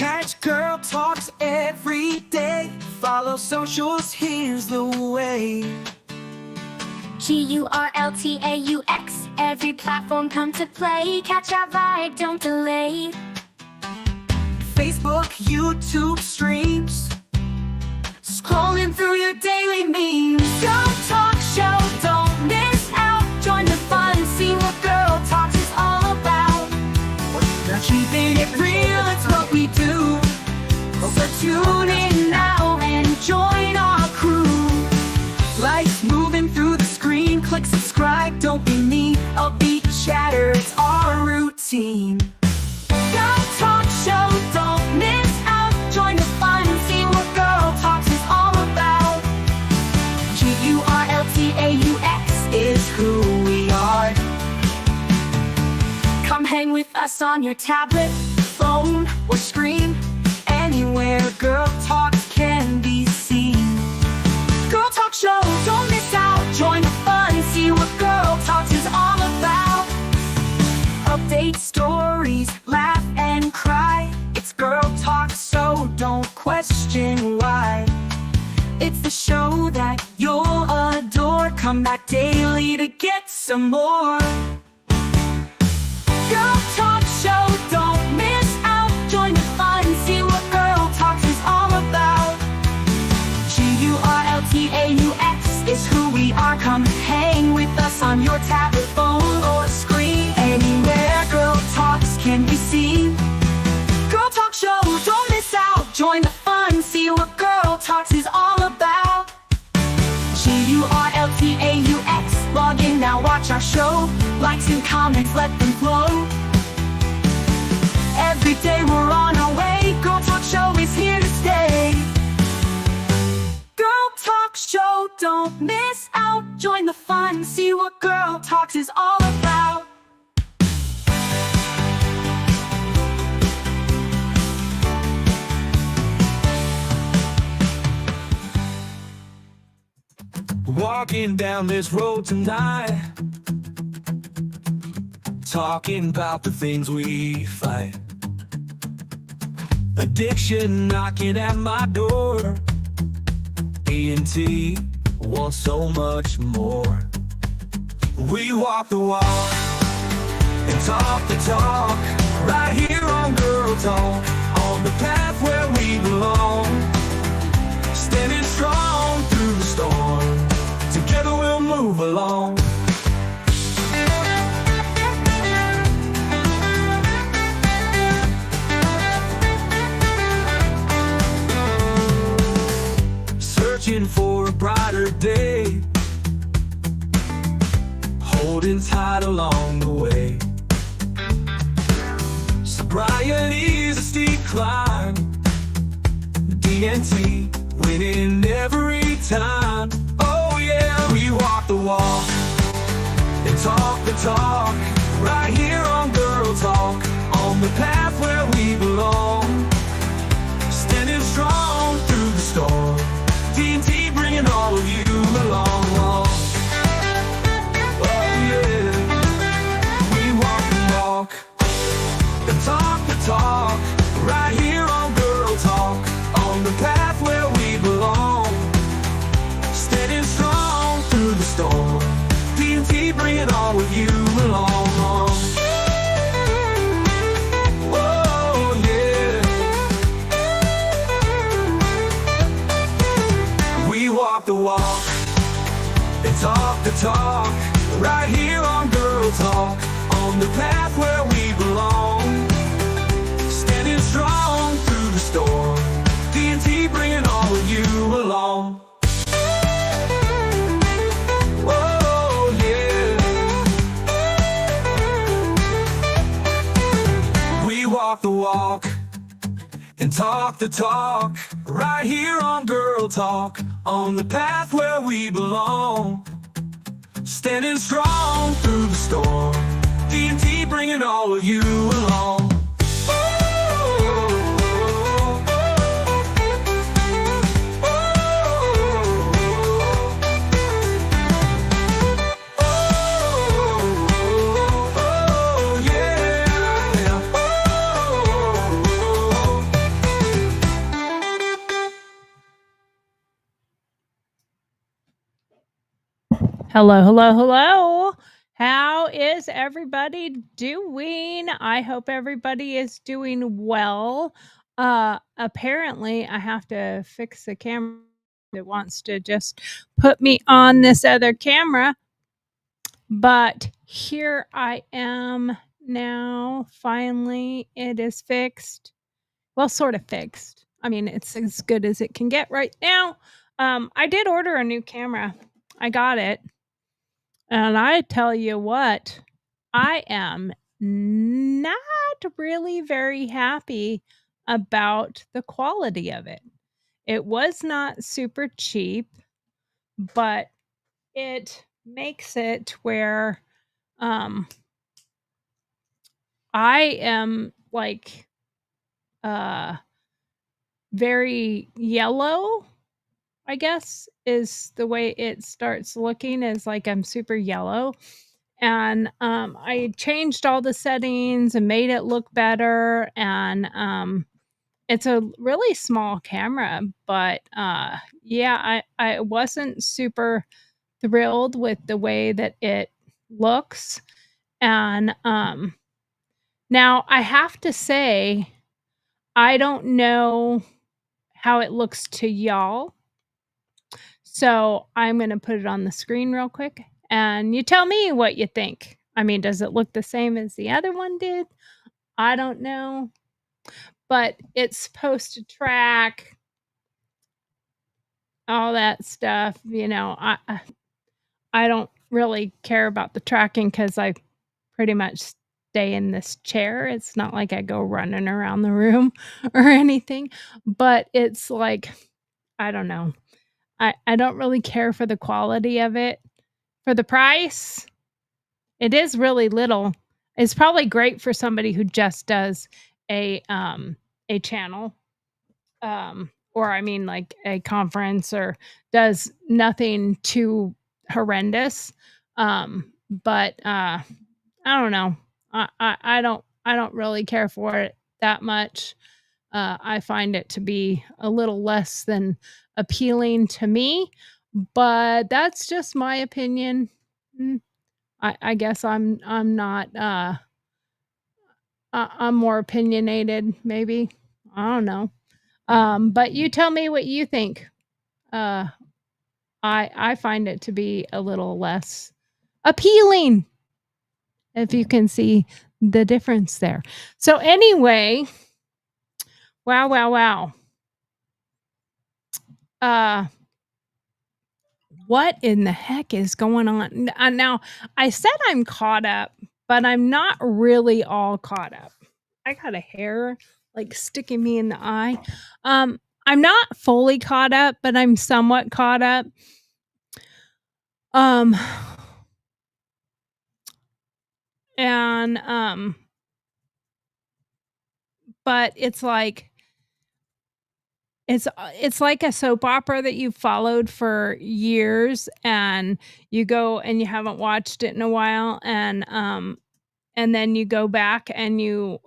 Catch GurlTauX every day. Follow socials, here's the way. GurlTauX, every platform come to play. Catch our vibe, don't delay. Facebook, YouTube streams, scrolling through your daily memes. GurlTauX show, don't miss out. Join the fun and see what GurlTauX is all about. Keeping it real, it's what we do. So tune in now and join our crew. Life's moving through the screen. Click subscribe, don't be mean. Upbeat chatter, it's our routine. GurlTauX show, don't miss out. Join the fun and see what GurlTauX is all about. GurlTauX is who we are. Come hang with us on your tablet, phone, or screen. Anywhere GurlTauX can be seen. GurlTauX show, don't miss out. Join the fun, see what GurlTauX is all about. Update stories, laugh and cry. It's GurlTauX, so don't question why. It's the show that you'll adore. Come back daily to get some more. GurlTauX show, don't miss out. Join the fun, see what GurlTauX is all about. GurlTauX is who we are. Come hang with us on your tablet, phone, or screen. Anywhere GurlTauX can be seen. GurlTauX show, don't miss out. Join the fun, see what GurlTauX is all about. GurlTauX, log in now, watch our show. Likes and comments, let them flow. Every day we're on our way. GurlTauX show is here to stay. GurlTauX show, don't miss out. Join the fun, see what GurlTauX is all about. Walking down this road tonight, talking about the things we fight. Addiction knocking at my door. E&T wants so much more. We walk the walk and talk the talk, right here on GurlTauX, on the path where we belong. Standing strong through the storm, together we'll move along. Searching for a brighter day, holding tight along the way. Sobriety's a steep climb, DNT winning every time. Oh yeah, we walk the walk and talk the talk, right here on GurlTauX, on the path where we belong. Standing strong through the storm, DNT bringing all of you along. Oh yeah, we walk the walk and talk the talk, right here on GurlTauX, on the path where we belong. Standing strong through the storm, DNT bringing all of you along. Oh yeah, we walk the walk and talk the talk, right here on GurlTauX, on the path where we belong. Standing strong through the storm, DNT bringing all of you along. Oh yeah, we walk the walk and talk the talk, right here on GurlTauX, on the path where we belong. Standing strong through the storm, DNT bringing all of you along. Hello, hello, hello. How is everybody doing? I hope everybody is doing well. Apparently, I have to fix the camera that wants to just put me on this other camera, but here I am now. Finally, it is fixed. Well, sort of fixed. I mean, it's as good as it can get right now. I did order a new camera. I got it. And I tell you what, I am not really very happy about the quality of it. It was not super cheap, but it makes it where um I am like uh very yellow, I guess is the way it starts looking, is like I'm super yellow. And I changed all the settings and made it look better. And it's a really small camera, but yeah, I wasn't super thrilled with the way that it looks. And now I have to say, I don't know how it looks to y'all. So I'm going to put it on the screen real quick and you tell me what you think. I mean, does it look the same as the other one did? I don't know. But it's supposed to track all that stuff. I don't really care about the tracking because I pretty much stay in this chair. It's not like I go running around the room or anything. But it's like, I don't know. I don't really care for the quality of it. For the price, it is really little. It's probably great for somebody who just does a channel, or I mean, like a conference, or does nothing too horrendous. But I don't know. I don't really care for it that much. I find it to be a little less than appealing to me, but that's just my opinion. Mm, I guess I'm not I'm more opinionated maybe. I don't know. But you tell me what you think. Uh I find it to be a little less appealing, if you can see the difference there. So anyway, wow, wow, wow. Uh what in the heck is going on? Now, I said I'm caught up, but I'm not really all caught up. I got a hair like sticking me in the eye. I'm not fully caught up, but I'm somewhat caught up. Um and but it's like a soap opera that you've followed for years, and you go and you haven't watched it in a while, and then you go back and you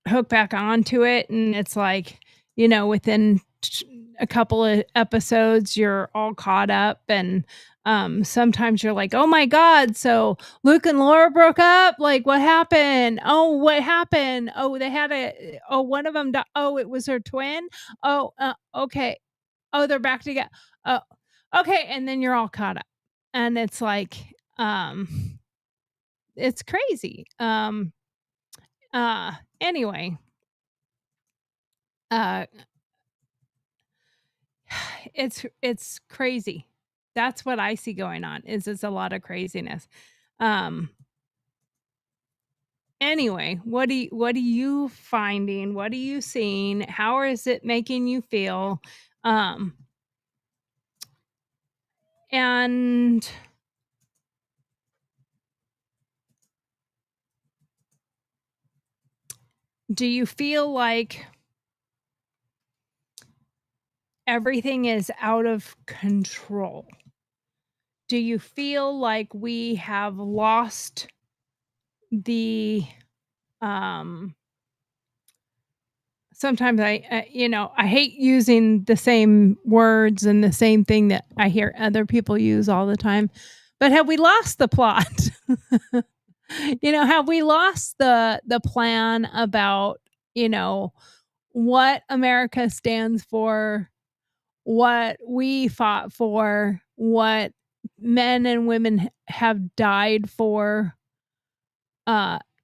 hook back onto it, and it's like, within a couple of episodes you're all caught up. And sometimes you're like, oh my god, so Luke and Laura broke up, like what happened? Oh, what happened? Oh, they had one of them oh, it was her twin. Oh, okay. Oh, they're back together. Oh, okay. And then you're all caught up, and it's like, it's crazy. Anyway, uh it's crazy. That's what I see going on, is it's a lot of craziness. Um, anyway, what are you finding? What are you seeing? How is it making you feel? Um, and do you feel like everything is out of control? Do you feel like we have lost the um sometimes I hate using the same words and the same thing that I hear other people use all the time. But have we lost the plot? Have we lost the plan about, what America stands for, what we fought for, what men and women have died for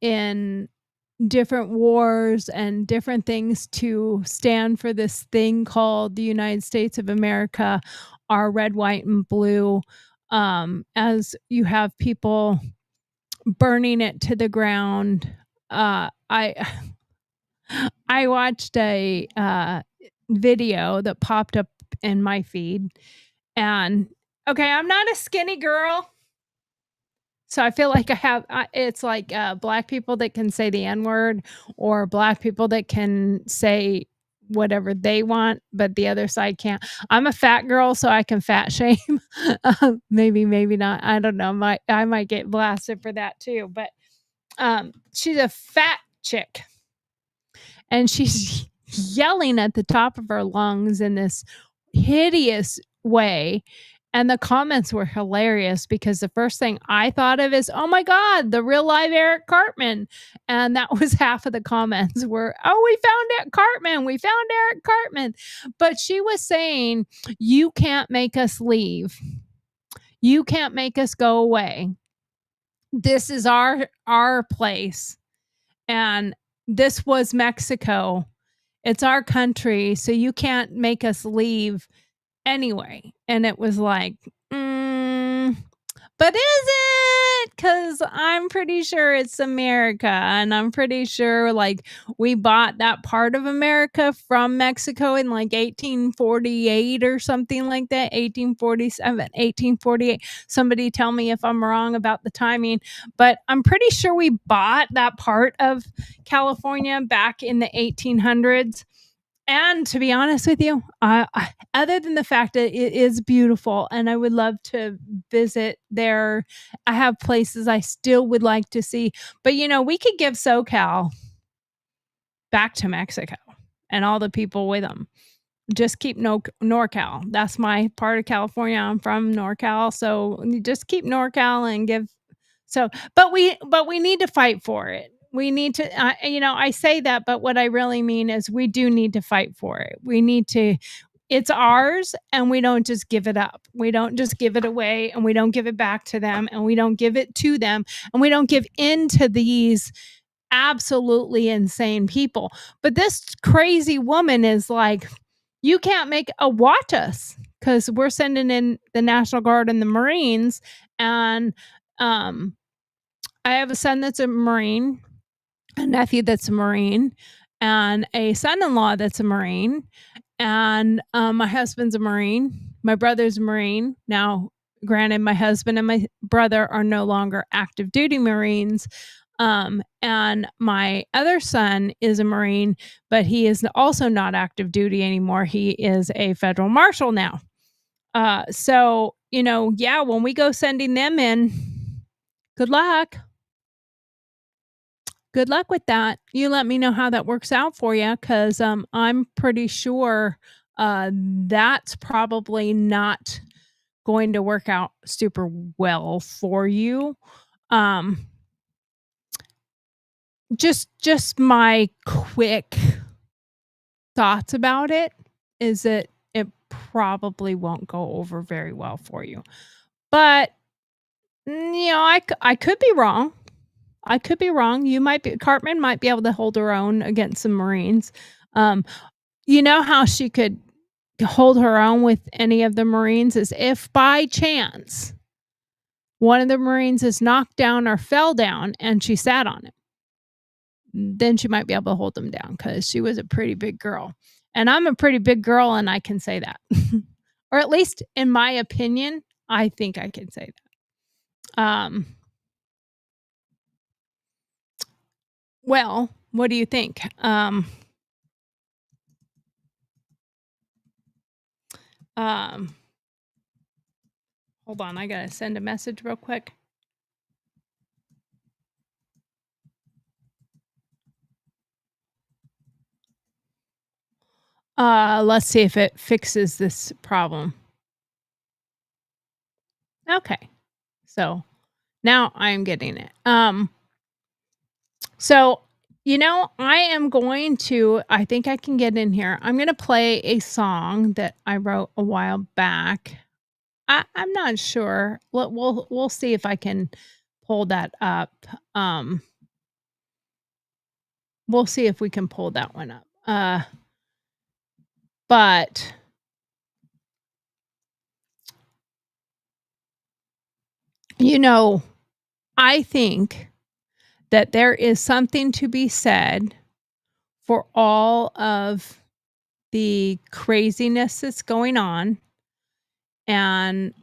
in different wars and different things to stand for this thing called the United States of America, our red, white, and blue. As you have people burning it to the ground. I I watched a video that popped up in my feed, and okay, I'm not a skinny girl. So I feel like it's like black people that can say the N word, or black people that can say whatever they want, but the other side can't. I'm a fat girl, so I can fat shame. Maybe not. I don't know. I might get blasted for that too. But she's a fat chick, and she's yelling at the top of her lungs in this hideous way. And the comments were hilarious because the first thing I thought of is, oh my God, the real live Eric Cartman. And that was half of the comments were, oh, we found Eric Cartman. We found Eric Cartman. But she was saying, you can't make us leave. You can't make us go away. This is our place. And this was Mexico. It's our country, so you can't make us leave anyway. And it was like, but is it? Because I'm pretty sure it's America, and I'm pretty sure like we bought that part of America from Mexico in like 1848 or something like that, 1847, 1848. Somebody tell me if I'm wrong about the timing, but I'm pretty sure we bought that part of California back in the 1800s. And to be honest with you, other than the fact that it is beautiful and I would love to visit there, I have places I still would like to see. But, we could give SoCal back to Mexico and all the people with them. Just keep NorCal. That's my part of California. I'm from NorCal. So just keep NorCal and give. So, but we need to fight for it. We need to, I say that, but what I really mean is we do need to fight for it. We need to, it's ours, and we don't just give it up. We don't just give it away, and we don't give it back to them, and we don't give it to them, and we don't give in to these absolutely insane people. But this crazy woman is like, you can't watch us because we're sending in the National Guard and the Marines. And I have a son that's a Marine, a nephew that's a Marine, and a son-in-law that's a Marine. And my husband's a Marine. My brother's a Marine. Now, granted, my husband and my brother are no longer active duty Marines. And my other son is a Marine, but he is also not active duty anymore. He is a federal marshal now. So, when we go sending them in, good luck. Good luck with that. You let me know how that works out for you, because I'm pretty sure that's probably not going to work out super well for you. Just my quick thoughts about it is that it probably won't go over very well for you. But I could be wrong. I could be wrong. Cartman might be able to hold her own against some Marines. You know how she could hold her own with any of the Marines is if by chance one of the Marines is knocked down or fell down and she sat on it. Then she might be able to hold them down, because she was a pretty big girl. And I'm a pretty big girl, and I can say that. Or at least in my opinion, I think I can say that. Well, what do you think? Hold on, I gotta send a message real quick. Let's see if it fixes this problem. Okay. So now I'm getting it. So, I think I can get in here. I'm going to play a song that I wrote a while back. I'm not sure. We'll see if I can pull that up. Um, we'll see if we can pull that one up. But I think that there is something to be said for all of the craziness that's going on and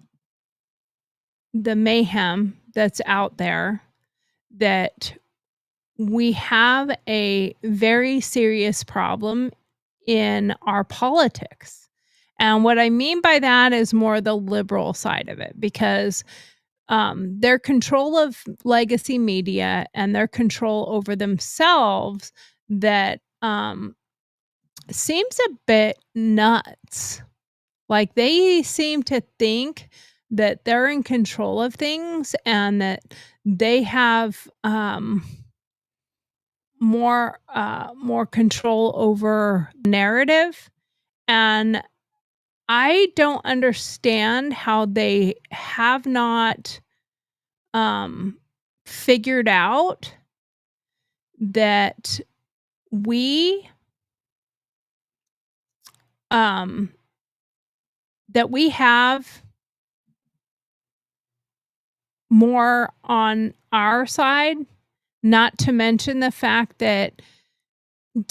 the mayhem that's out there, that we have a very serious problem in our politics. And what I mean by that is more the liberal side of it, because their control of legacy media and their control over themselves that seems a bit nuts. Like, they seem to think that they're in control of things and that they have more control over narrative. And I don't understand how they have not figured out that we have more on our side, not to mention the fact that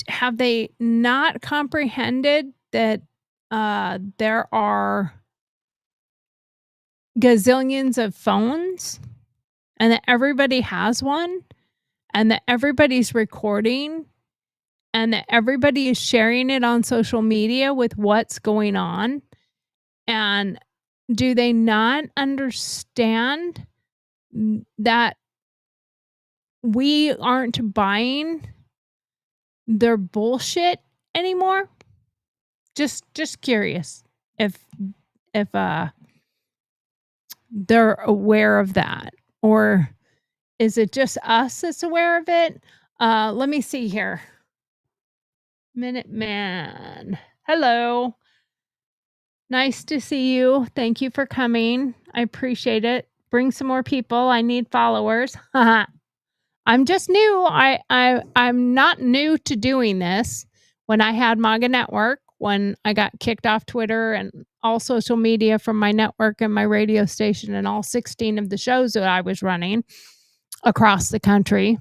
have they not comprehended that there are gazillions of phones and that everybody has one and that everybody's recording and that everybody is sharing it on social media with what's going on? And do they not understand that we aren't buying their bullshit anymore? Just curious if they're aware of that, or is it just us that's aware of it? Let me see here. Minuteman. Hello. Nice to see you. Thank you for coming. I appreciate it. Bring some more people. I need followers. I'm just new. I'm not new to doing this. When I had MAGA Network, when I got kicked off Twitter and all social media from my network and my radio station and all 16 of the shows that I was running across the country,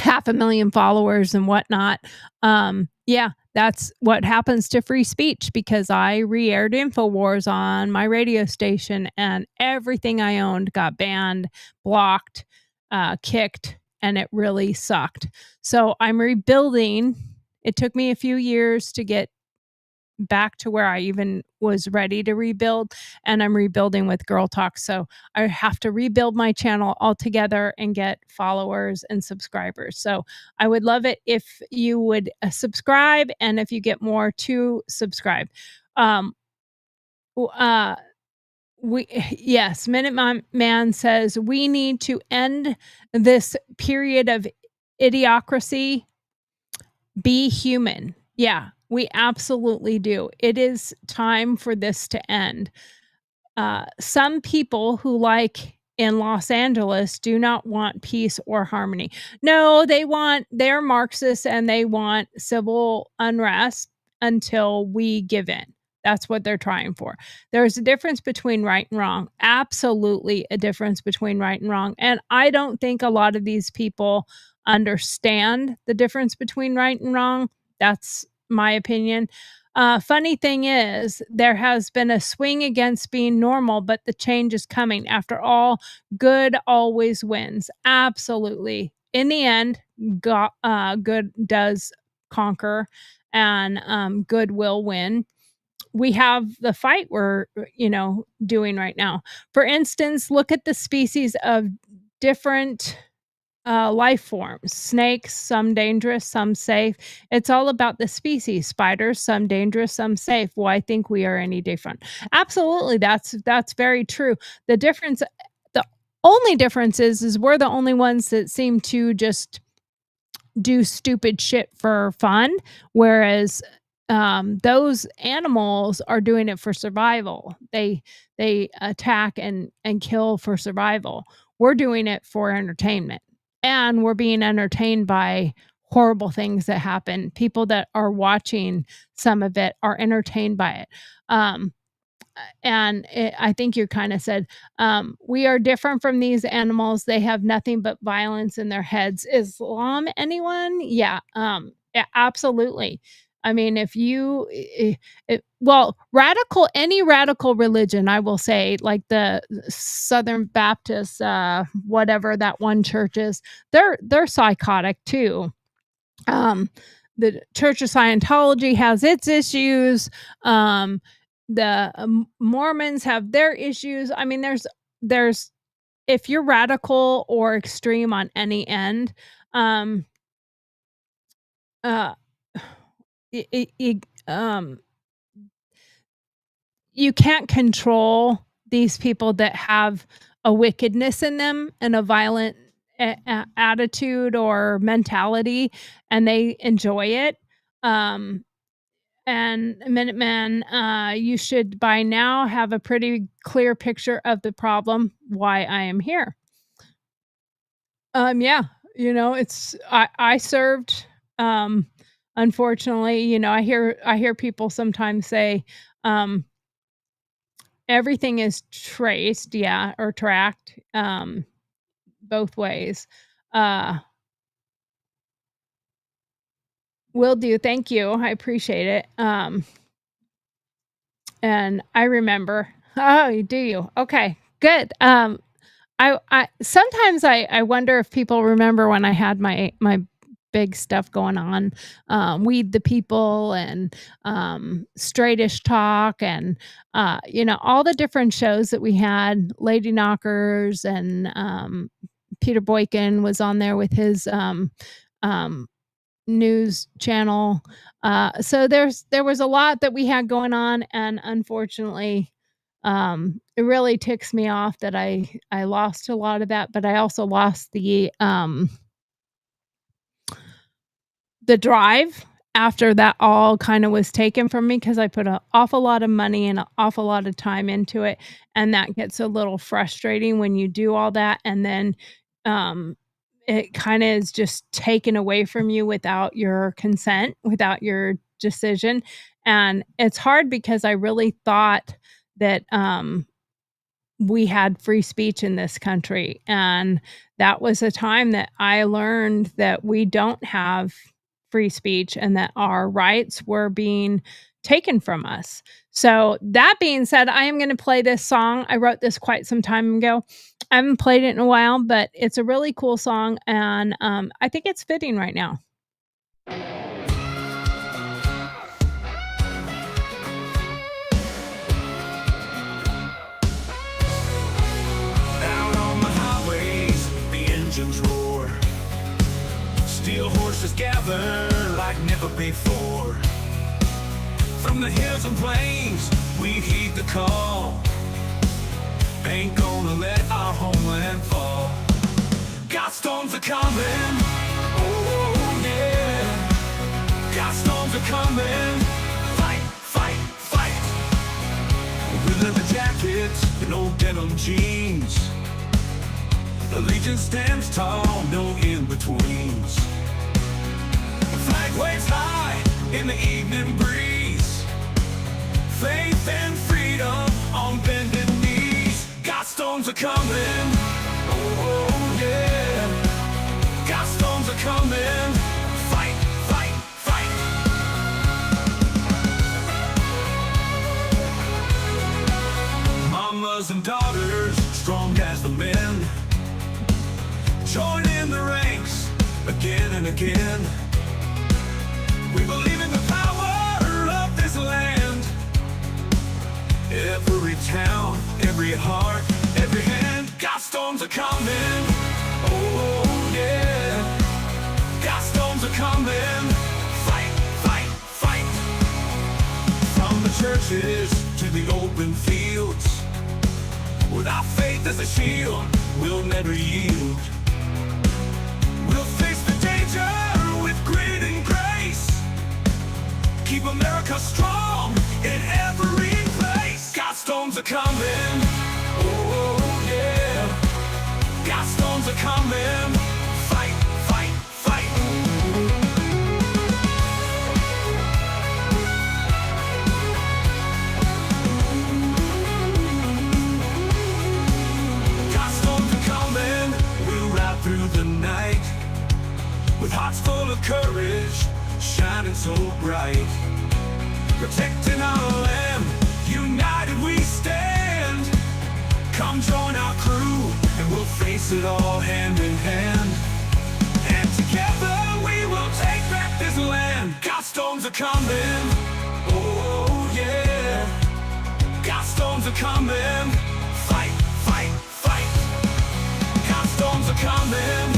500,000 followers and whatnot. Yeah, that's what happens to free speech, because I re-aired InfoWars on my radio station and everything I owned got banned, blocked, kicked, and it really sucked. So I'm rebuilding. It took me a few years to get back to where I even was ready to rebuild, and I'm rebuilding with GurlTauX. So I have to rebuild my channel altogether and get followers and subscribers. So I would love it if you would subscribe, and if you get more, to subscribe. Yes, Minute Man says we need to end this period of idiocracy. Be human. Yeah, we absolutely do. It is time for this to end. Some people who, like in Los Angeles, do not want peace or harmony. No, they're Marxists and they want civil unrest until we give in. That's what they're trying for. There's a difference between right and wrong. Absolutely a difference between right and wrong. And I don't think a lot of these people understand the difference between right and wrong. That's my opinion. Funny thing is, there has been a swing against being normal, but the change is coming. After all, good always wins. Absolutely. In the end, good does conquer, and good will win. We have the fight we're doing right now. For instance, look at the species of different life forms. Snakes, some dangerous, some safe. It's all about the species. Spiders, some dangerous, some safe. Why think we are any different? Absolutely, that's very true. The only difference is we're the only ones that seem to just do stupid shit for fun, whereas those animals are doing it for survival. They attack and kill for survival. We're doing it for entertainment, and we're being entertained by horrible things that happen. People that are watching some of it are entertained by it. Um, I think you kind of said, we are different from these animals. They have nothing but violence in their heads. Islam, anyone? Yeah, absolutely. I mean, if you, well, any radical religion, I will say, like the Southern Baptist, whatever that one church is, they're psychotic too. Um, the Church of Scientology has its issues. The Mormons have their issues. I mean, there's if you're radical or extreme on any end, um, uh, it, you can't control these people that have a wickedness in them and a violent attitude or mentality, and they enjoy it. Um, and Minuteman, you should by now have a pretty clear picture of the problem, why I am here. Yeah, it's I served. Unfortunately, I hear people sometimes say, um, everything is traced, yeah, or tracked, both ways. Uh, will do. Thank you. I appreciate it. And I remember. Oh, do you? Okay, good. I sometimes I wonder if people remember when I had my big stuff going on, Weed the People and Straightish Talk and all the different shows that we had, Lady Knockers and Peter Boykin was on there with his um, news channel. So there was a lot that we had going on, and unfortunately, it really ticks me off that I lost a lot of that, but I also lost the drive after that all kind of was taken from me because I put an awful lot of money and an awful lot of time into it, and that gets a little frustrating when you do all that and then um, it kind of is just taken away from you without your consent, without your decision, and it's hard because I really thought that we had free speech in this country. And that was a time that I learned that we don't have free speech and that our rights were being taken from us. So, that being said, I am going to play this song. I wrote this quite some time ago. I haven't played it in a while, but it's a really cool song. And I think it's fitting right now. Steel horses gather like never before. From the hills and plains, we heed the call. Ain't gonna let our homeland fall. Got storms are coming, oh yeah. Got storms are coming, fight, fight, fight. With leather jackets and old denim jeans, the Legion stands tall, no in-betweens. Flag waves high in the evening breeze. Faith and freedom on bending knees. Got storms are coming, oh yeah. Got storms are coming, fight, fight, fight. Mamas and daughters, strong as the men, join in the ranks again and again. We believe in the power of this land. Every town, every heart, every hand. Got storms are coming, oh yeah. God's storms are coming. Fight, fight, fight. From the churches to the open fields, with our faith as a shield, we'll never yield. We'll face the danger with grit and grace. Keep America strong in every place. God's storms are coming. Oh, yeah. God's storms are coming. Fight, fight, fight. God's storms are coming. We'll ride through the night with hearts full of courage, shining so bright. Protecting our land, united we stand. Come join our crew, and we'll face it all hand in hand. And together we will take back this land. God's storms are coming. Oh, yeah. God's storms are coming. Fight, fight, fight. God's storms are coming.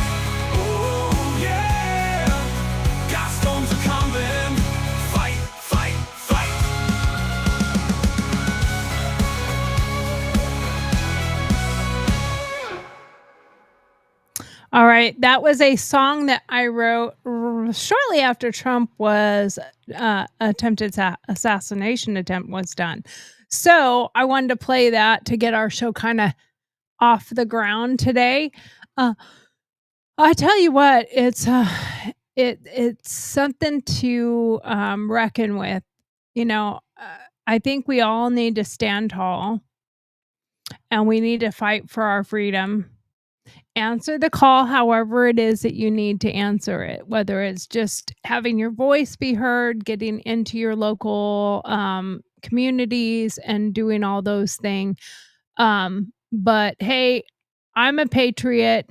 Oh, yeah. God's storms are coming. Fight, fight, fight. All right, that was a song that I wrote shortly after Trump was attempted assassination attempt was done. So I wanted to play that to get our show kind of off the ground today. I tell you what, it's something to reckon with. You know, I think we all need to stand tall, and we need to fight for our freedom. Answer the call however it is that you need to answer it, whether it's just having your voice be heard, getting into your local communities and doing all those things. But hey, I'm a patriot.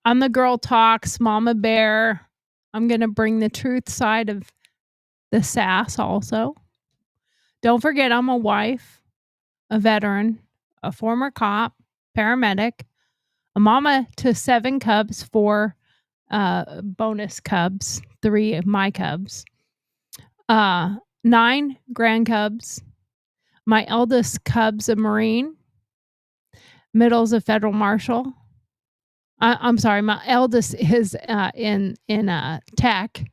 I'm the Gurl TauX Mama Bear. I'm going to bring the truth side of the sass also. Don't forget, I'm a wife, a veteran, a former cop, paramedic, a mama to 7 cubs, 4 bonus cubs, 3 of my cubs, 9 grand cubs. My eldest cub's a Marine. Middle's a federal marshal. I'm sorry, my eldest is in tech.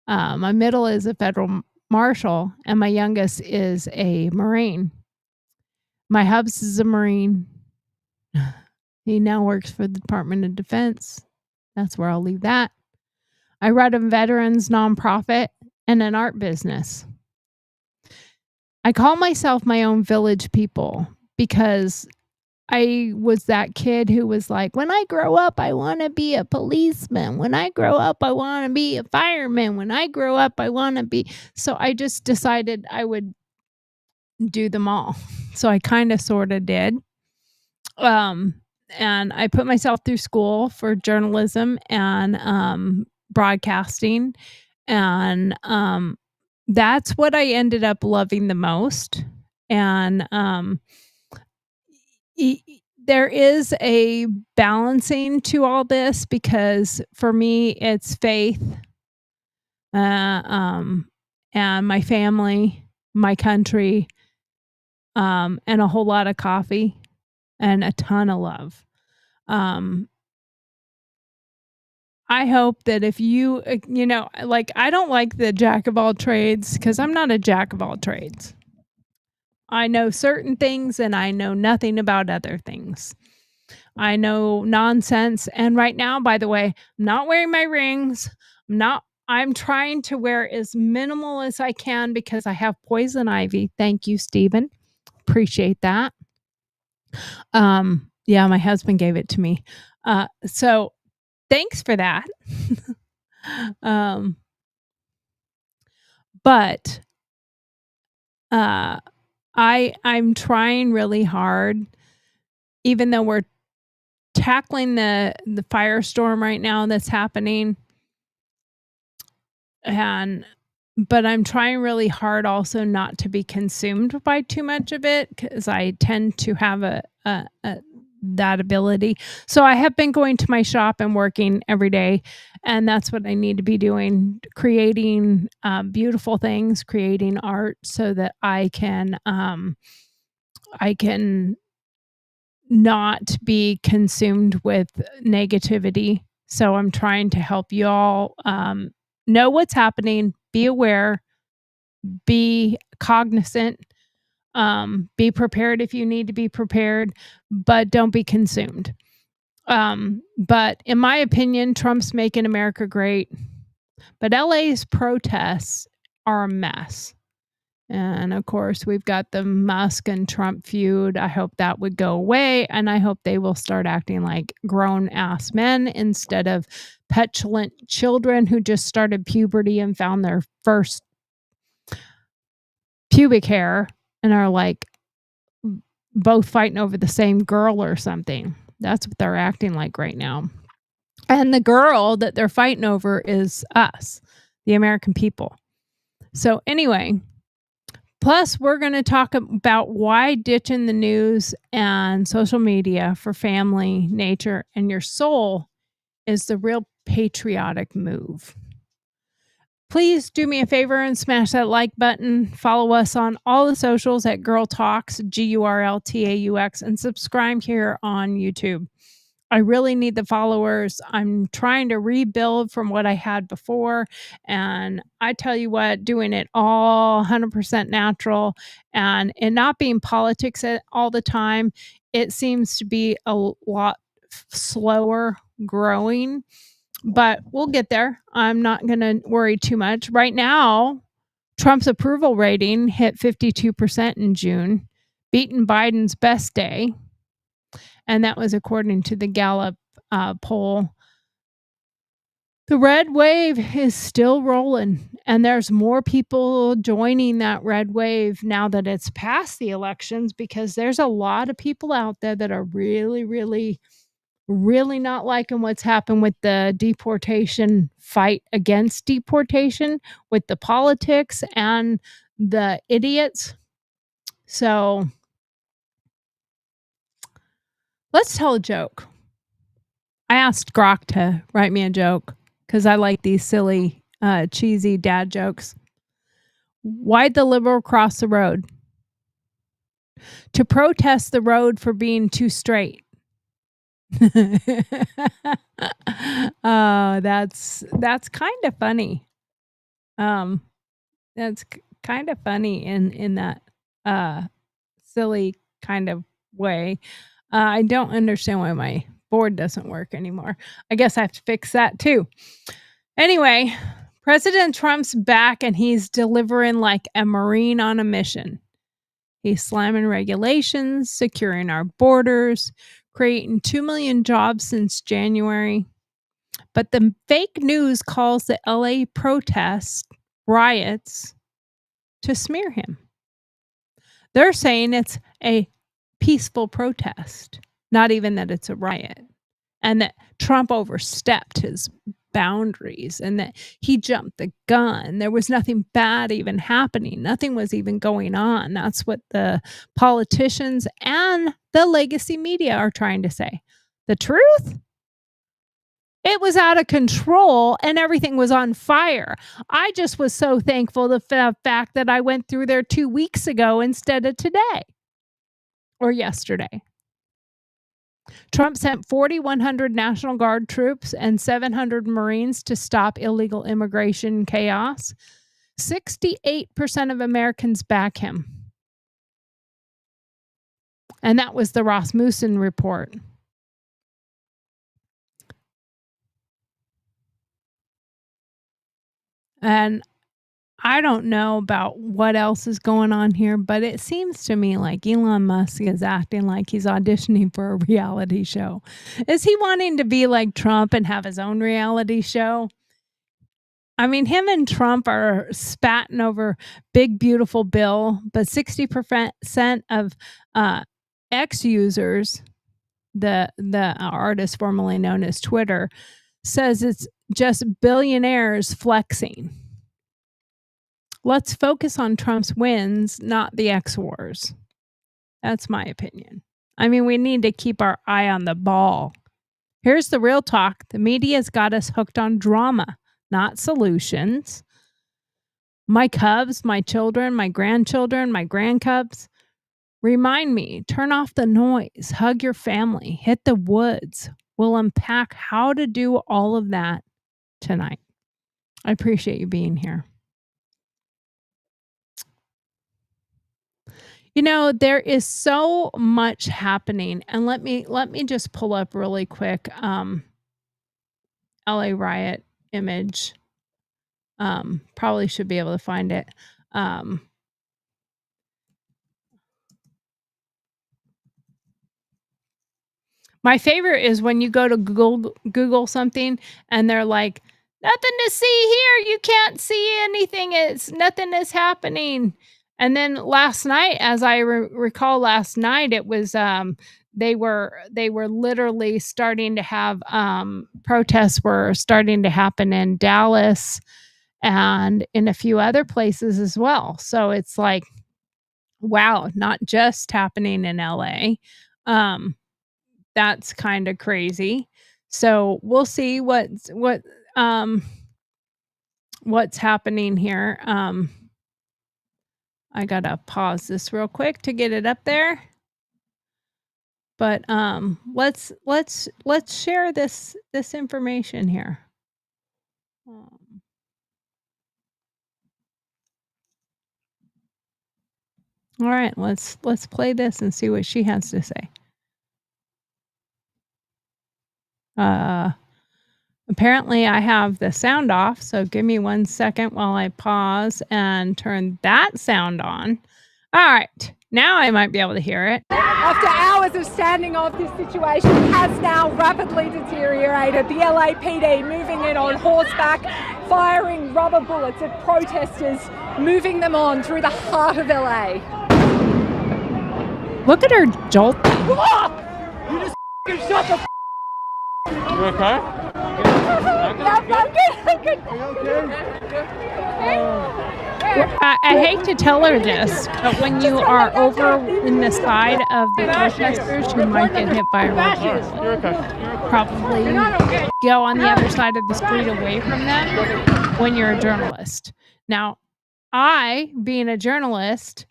My middle is a federal marshal, and my youngest is a Marine. My hubs is a Marine. He now works for the Department of Defense. That's where I'll leave that. I run a veterans nonprofit and an art business. I call myself my own village people because I was that kid who was like, when I grow up, I want to be a policeman. When I grow up, I want to be a fireman. When I grow up, I want to be. So I just decided I would do them all. So I kind of sort of did. And I put myself through school for journalism and broadcasting. And that's what I ended up loving the most. And there is a balancing to all this because for me, it's faith and my family, my country, and a whole lot of coffee and a ton of love. I hope that if you, like, I don't like the jack of all trades because I'm not a jack of all trades. I know certain things and I know nothing about other things. I know nonsense. And right now, by the way, I'm not wearing my rings. I'm trying to wear as minimal as I can because I have poison ivy. Thank you, Stephen. Appreciate that. Yeah, my husband gave it to me. So thanks for that. But I'm trying really hard, even though we're tackling the firestorm right now that's happening. But I'm trying really hard also not to be consumed by too much of it because I tend to have that ability. So I have been going to my shop and working every day, and that's what I need to be doing, creating beautiful things, creating art so that I can not be consumed with negativity. So I'm trying to help you all know what's happening, be aware, be cognizant, be prepared if you need to be prepared, but don't be consumed. But in my opinion, Trump's making America great, but LA's protests are a mess. And of course, we've got the Musk and Trump feud. I hope that would go away. And I hope they will start acting like grown ass men instead of petulant children who just started puberty and found their first pubic hair and are like both fighting over the same girl or something. That's what they're acting like right now. And the girl that they're fighting over is us, the American people. So anyway, plus we're going to talk about why ditching the news and social media for family, nature, and your soul is the real patriotic move. Please do me a favor and smash that like button. Follow us on all the socials at GurlTauX, GurlTauX, and subscribe here on YouTube. I really need the followers. I'm trying to rebuild from what I had before. And I tell you what, doing it all 100% natural and not being politics all the time, it seems to be a lot slower growing. But we'll get there. I'm not going to worry too much. Right now, Trump's approval rating hit 52% in June, beating Biden's best day. And that was according to the Gallup poll. The red wave is still rolling, and there's more people joining that red wave now that it's past the elections, because there's a lot of people out there that are really, really, really not liking what's happened with the deportation fight against deportation, with the politics and the idiots. So let's tell a joke. I asked Grok to write me a joke because I like these silly, cheesy dad jokes. Why'd the liberal cross the road? To protest the road for being too straight. That's kind of funny. That's kind of funny in that silly kind of way. I don't understand why my board doesn't work anymore. I guess I have to fix that too. Anyway, President Trump's back and he's delivering like a Marine on a mission. He's slamming regulations, securing our borders, creating 2 million jobs since January. But the fake news calls the LA protests riots to smear him. They're saying it's a peaceful protest, not even that it's a riot, and that Trump overstepped his boundaries and that he jumped the gun. There was nothing bad even happening. Nothing was even going on. That's what the politicians and the legacy media are trying to say. The truth? It was out of control and everything was on fire. I just was so thankful the fact that I went through there 2 weeks ago instead of today or yesterday. Trump sent 4,100 National Guard troops and 700 Marines to stop illegal immigration chaos. 68% of Americans back him. And that was the Rasmussen report. And I don't know about what else is going on here, but it seems to me like Elon Musk is acting like he's auditioning for a reality show. Is he wanting to be like Trump and have his own reality show? I mean, him and Trump are spatting over Big Beautiful Bill, but 60% of X users, the artist formerly known as Twitter, says it's just billionaires flexing. Let's focus on Trump's wins, not the X wars. That's my opinion. I mean, we need to keep our eye on the ball. Here's the real talk. The media's got us hooked on drama, not solutions. My cubs, my children, my grandchildren, my grandcubs, remind me, turn off the noise, hug your family, hit the woods. We'll unpack how to do all of that tonight. I appreciate you being here. You know, there is so much happening, and let me just pull up really quick LA riot image. Probably should be able to find it. My favorite is when you go to Google something and they're like, "Nothing to see here. You can't see anything. It's nothing is happening." And then last night, as I recall last night, it was they were literally starting to have protests were starting to happen in Dallas and in a few other places as well. So it's like, wow, not just happening in LA. That's kind of crazy. So we'll see what's happening here. I gotta pause this real quick to get it up there. But let's share this information here. All right, let's play this and see what she has to say. Apparently I have the sound off, so give me 1 second while I pause and turn that sound on. All right, now I might be able to hear it. After hours of standing off, this situation has now rapidly deteriorated. The LAPD moving in on horseback, firing rubber bullets at protesters, moving them on through the heart of LA. Look at her jolting. You just shut the You okay? I hate to tell her this, but when you are over in the side of the protesters, you might get hit by a rubber bullet. You're okay. Probably go on the other side of the street away from them when you're a journalist. Now, I, being a journalist,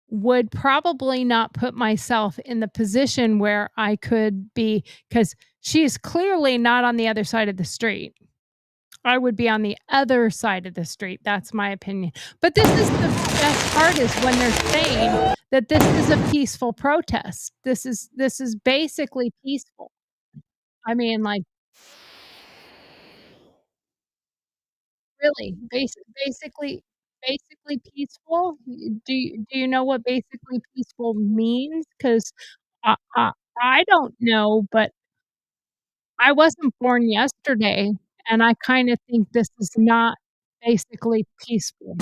would probably not put myself in the position where I could be, because she's clearly not on the other side of the street. I would be on the other side of the street. That's my opinion. But this is the best part, is when they're saying that this is a peaceful protest. This is basically peaceful. I mean, like, really, basically peaceful. Do you know what basically peaceful means? Because I don't know, but I wasn't born yesterday, and I kind of think this is not basically peaceful.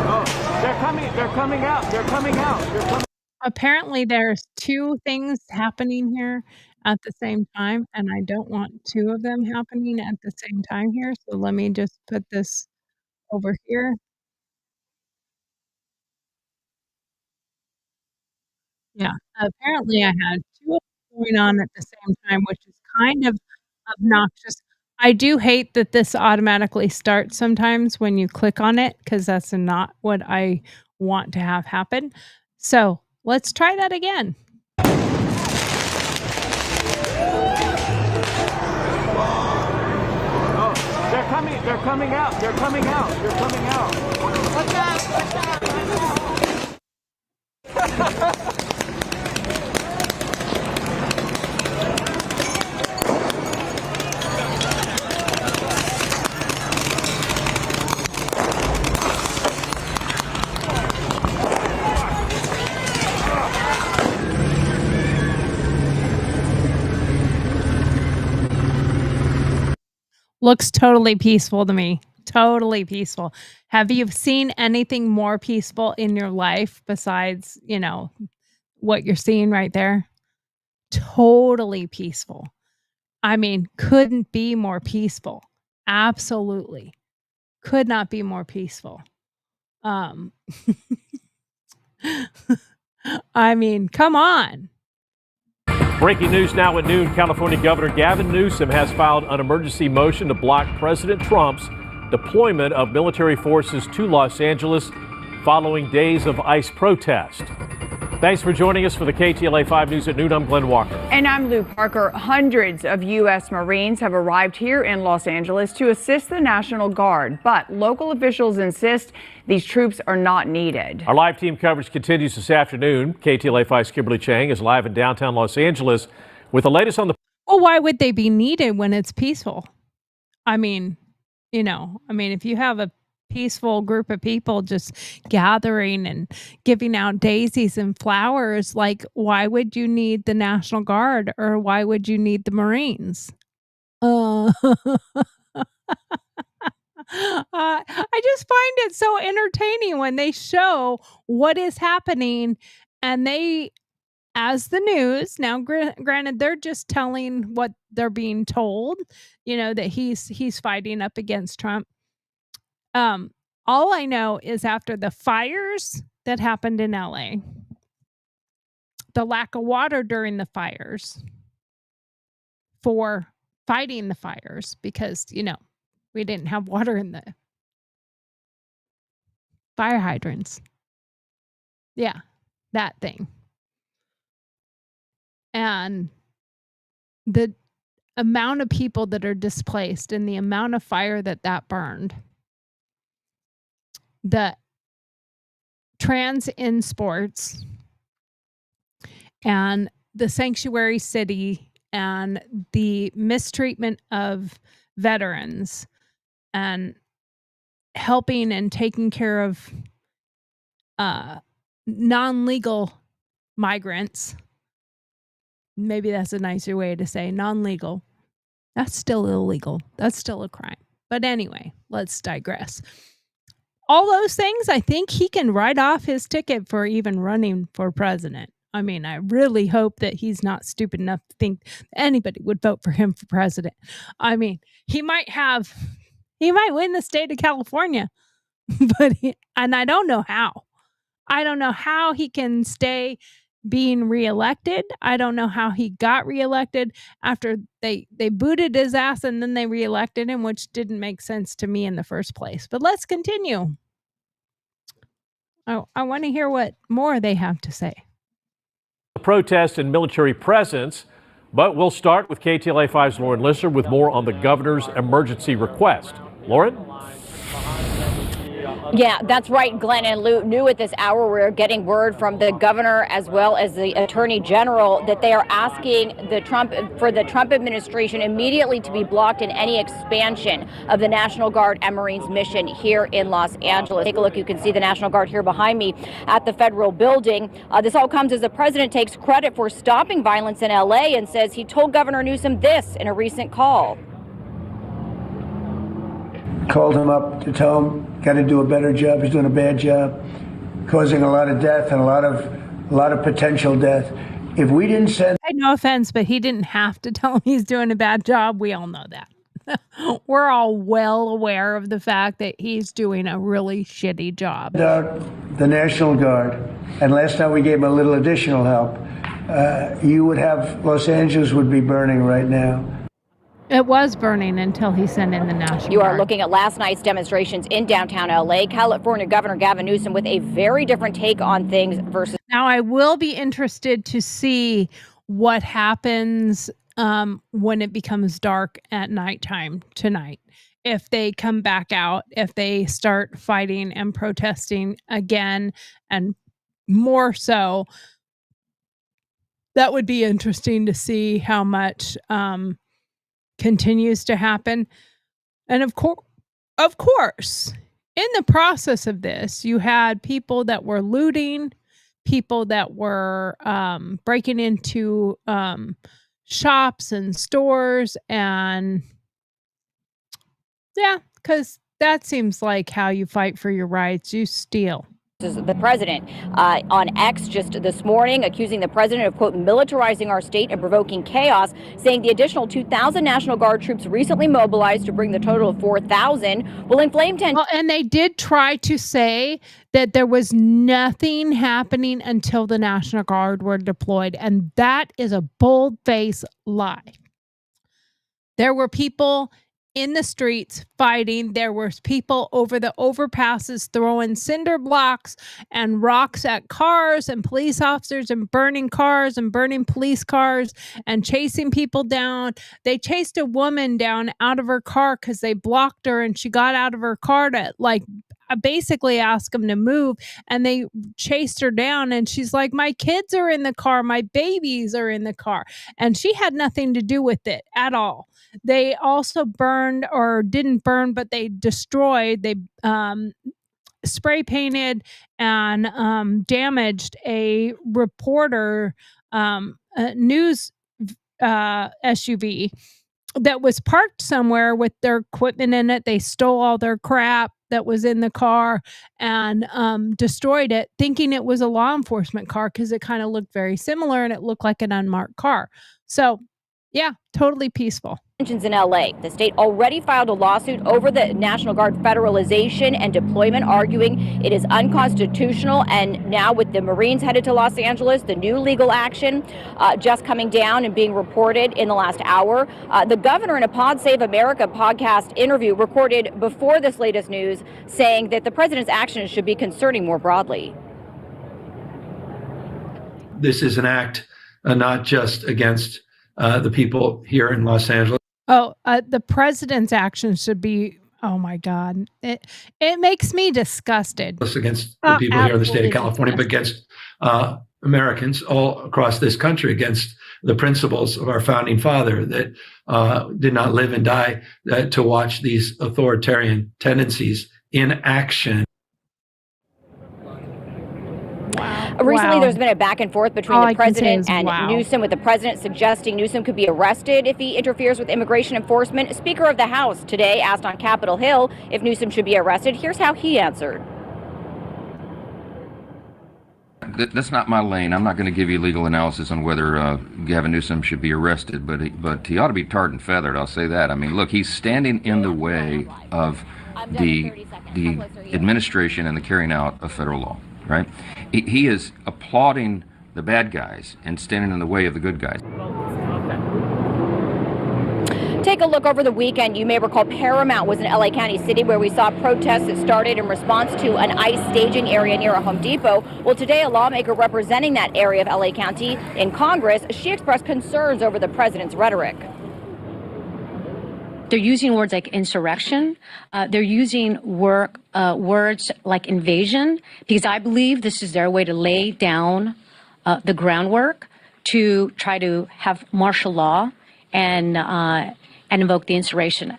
Oh, they're coming out. They're coming out. Apparently, there's 2 things happening here at the same time, and I don't want 2 of them happening at the same time here, so let me just put this over here. Yeah, apparently I had 2 of them going on at the same time, which is kind of obnoxious. I do hate that this automatically starts sometimes when you click on it, because that's not what I want to have happen. So, let's try that again. Oh, they're coming out. They're coming out. They're coming out. What's that? Looks totally peaceful to me. Totally peaceful. Have you seen anything more peaceful in your life besides, what you're seeing right there? Totally peaceful. I mean, couldn't be more peaceful. Absolutely. Could not be more peaceful. Um, I mean, come on. Breaking news now at noon. California Governor Gavin Newsom has filed an emergency motion to block President Trump's deployment of military forces to Los Angeles following days of ICE protest. Thanks for joining us for the KTLA 5 News at noon. I'm Glenn Walker. And I'm Lou Parker. Hundreds of U.S. Marines have arrived here in Los Angeles to assist the National Guard, but local officials insist these troops are not needed. Our live team coverage continues this afternoon. KTLA 5's Kimberly Chang is live in downtown Los Angeles with the latest on the... Well, why would they be needed when it's peaceful? I mean, if you have a peaceful group of people just gathering and giving out daisies and flowers, like, why would you need the National Guard or why would you need the Marines? I just find it so entertaining when they show what is happening, and they, as the news, now granted they're just telling what they're being told, that he's fighting up against Trump. All I know is after the fires that happened in LA, the lack of water during the fires for fighting the fires, because, we didn't have water in the fire hydrants. Yeah, that thing. And the amount of people that are displaced and the amount of fire that burned. The trans in sports and the sanctuary city and the mistreatment of veterans and helping and taking care of non-legal migrants. Maybe that's a nicer way to say non-legal. That's still illegal. That's still a crime. But anyway, let's digress. All those things, I think he can write off his ticket for even running for president. I mean, I really hope that he's not stupid enough to think anybody would vote for him for president. I mean, he might win the state of California, and I don't know how. I don't know how he can stay being reelected. I don't know how he got reelected after they booted his ass and then they reelected him, which didn't make sense to me in the first place. But let's continue. I want to hear what more they have to say. Protest and military presence, but we'll start with KTLA 5's Lauren Lisser with more on the governor's emergency request. Lauren? Yeah, that's right, Glenn and Lou. New at this hour, we're getting word from the governor as well as the attorney general that they are asking the Trump administration immediately to be blocked in any expansion of the National Guard and Marines mission here in Los Angeles. Take a look. You can see the National Guard here behind me at the federal building. This all comes as the president takes credit for stopping violence in LA and says he told Governor Newsom this in a recent call. Called him up to tell him, got to do a better job. He's doing a bad job, causing a lot of death and a lot of potential death. If we didn't send... No offense, but he didn't have to tell him he's doing a bad job. We all know that. We're all well aware of the fact that he's doing a really shitty job. The National Guard, and last time we gave him a little additional help, Los Angeles would be burning right now. It was burning until he sent in the National Guard. You are looking at last night's demonstrations in downtown LA. California Governor Gavin Newsom with a very different take on things versus... Now, I will be interested to see what happens when it becomes dark at nighttime tonight. If they come back out, if they start fighting and protesting again, and more so, that would be interesting to see how much... continues to happen. And of course, in the process of this, you had people that were looting, people that were breaking into shops and stores, and yeah, because that seems like how you fight for your rights. You steal. the president on X just this morning, accusing the president of, quote, militarizing our state and provoking chaos, saying the additional 2,000 National Guard troops recently mobilized to bring the total of 4,000 will inflame tensions. Well, and they did try to say that there was nothing happening until the National Guard were deployed, and that is a bold-faced lie. There were people in the streets fighting. There were people over the overpasses throwing cinder blocks and rocks at cars and police officers and burning cars and burning police cars and chasing people down. They chased a woman down out of her car because they blocked her, and she got out of her car to basically ask them to move, and they chased her down, and she's like, my kids are in the car, my babies are in the car, and she had nothing to do with it at all. They also burned, or didn't burn, but they destroyed, they spray painted and damaged a reporter news SUV that was parked somewhere with their equipment in it. They stole all their crap that was in the car and destroyed it, thinking it was a law enforcement car because it kind of looked very similar and it looked like an unmarked car. So, yeah, totally peaceful. In LA, the state already filed a lawsuit over the National Guard federalization and deployment, arguing it is unconstitutional. And now with the Marines headed to Los Angeles, the new legal action just coming down and being reported in the last hour. The governor in a Pod Save America podcast interview recorded before this latest news saying that the president's actions should be concerning more broadly. This is an act not just against the people here in Los Angeles. Oh, the president's actions should be, oh my God. It makes me disgusted. Against the people here in the state of California, but against Americans all across this country, against the principles of our founding father that did not live and die to watch these authoritarian tendencies in action. Recently, there's been a back and forth between the president and Newsom, with the president suggesting Newsom could be arrested if he interferes with immigration enforcement. Speaker of the House today asked on Capitol Hill if Newsom should be arrested. Here's how he answered. That's not my lane. I'm not going to give you legal analysis on whether Gavin Newsom should be arrested, but he ought to be tarred and feathered. I'll say that. I mean, look, he's standing in the way of the administration and the carrying out of federal law. Right? He is applauding the bad guys and standing in the way of the good guys. Take a look over the weekend. You may recall Paramount was in LA County City, where we saw protests that started in response to an ICE staging area near a Home Depot. Well, today, a lawmaker representing that area of LA County in Congress, she expressed concerns over the president's rhetoric. They're using words like insurrection. They're using words like invasion, because I believe this is their way to lay down the groundwork to try to have martial law and invoke the Insurrection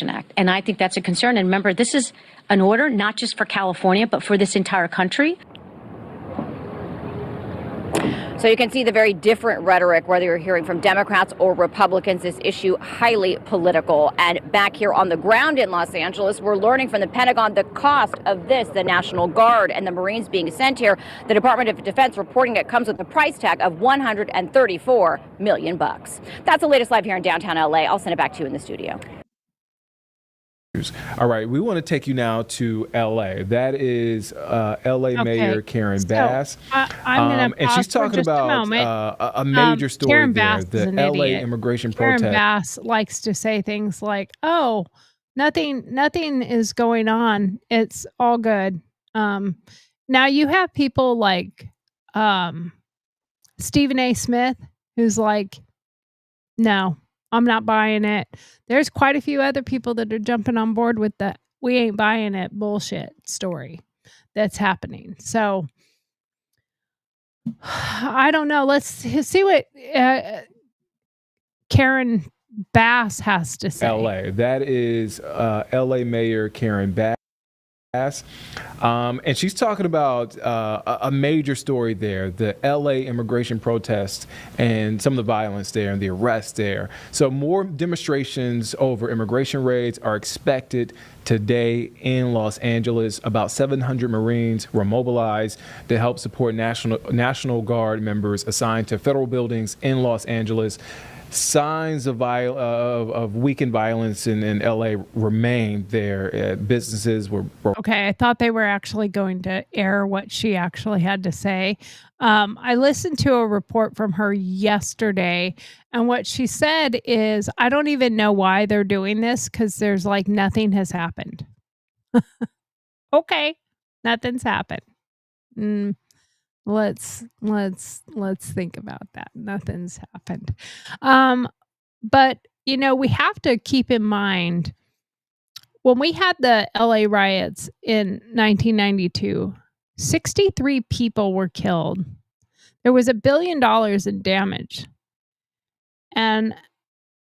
Act. And I think that's a concern. And remember, this is an order not just for California, but for this entire country. So you can see the very different rhetoric, whether you're hearing from Democrats or Republicans. This issue highly political. And back here on the ground in Los Angeles, we're learning from the Pentagon the cost of this, the National Guard and the Marines being sent here. The Department of Defense reporting it comes with a price tag of $134 million. That's the latest live here in downtown LA. I'll send it back to you in the studio. All right, we want to take you now to L.A. That is L.A. Mayor Karen Bass. I'm and she's talking about a major story Karen there, Bass the L.A. immigration Karen protest. Bass likes to say things like, oh, nothing is going on. It's all good. Now you have people like Stephen A. Smith, who's like, no, I'm not buying it. There's quite a few other people that are jumping on board with the we ain't buying it bullshit story that's happening. So I don't know. Let's see what Karen Bass has to say. L.A. That is L.A. Mayor Karen Bass. And she's talking about a major story there, the LA immigration protests and some of the violence there and the arrests there. So more demonstrations over immigration raids are expected today in Los Angeles. About 700 Marines were mobilized to help support National Guard members assigned to federal buildings in Los Angeles. Signs of weakened violence in LA remain there. Businesses were Okay, I thought they were actually going to air what she actually had to say. I listened to a report from her yesterday, and what she said is, I don't even know why they're doing this because there's like nothing has happened. Okay, nothing's happened. Let's think about that. Nothing's happened. But you know, we have to keep in mind when we had the LA riots in 1992, 63 people were killed. There was $1 billion in damage. And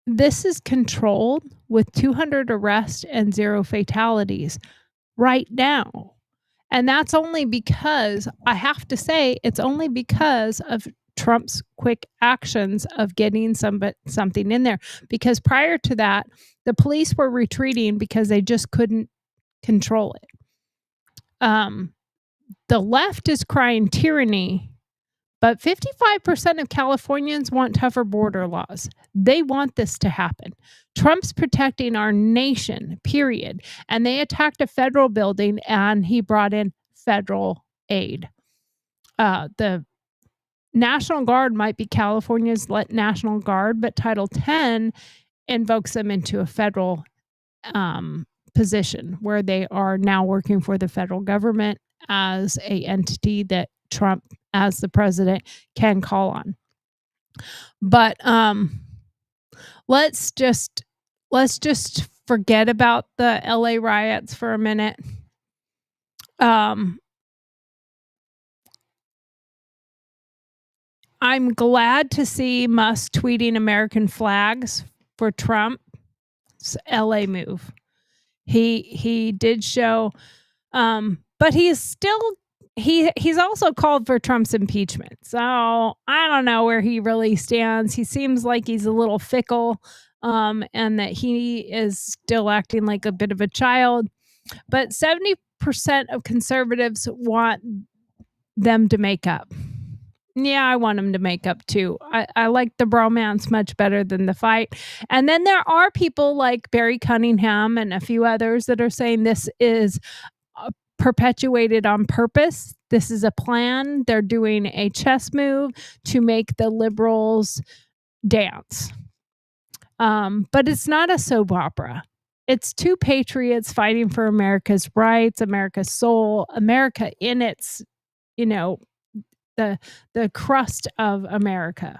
this is controlled with 200 arrests and 0 fatalities right now. And that's only because, I have to say, it's only because of Trump's quick actions of getting something in there. Because prior to that, the police were retreating because they just couldn't control it. The left is crying tyranny, but 55% of Californians want tougher border laws. They want this to happen. Trump's protecting our nation, period. And they attacked a federal building and he brought in federal aid. The National Guard might be California's National Guard, but Title 10 invokes them into a federal position where they are now working for the federal government as a entity that Trump, as the president, can call on. But let's just forget about the LA riots for a minute. I'm glad to see Musk tweeting American flags for Trump's LA move. He did show, but he's also called for Trump's impeachment. So I don't know where he really stands. He seems like he's a little fickle, and that he is still acting like a bit of a child. But 70% of conservatives want them to make up. Yeah, I want them to make up too. I like the bromance much better than the fight. And then there are people like Barry Cunningham and a few others that are saying this is perpetuated on purpose. This is a plan. They're doing a chess move to make the liberals dance. But it's not a soap opera. It's two patriots fighting for America's rights, America's soul, America in its, the crust of America.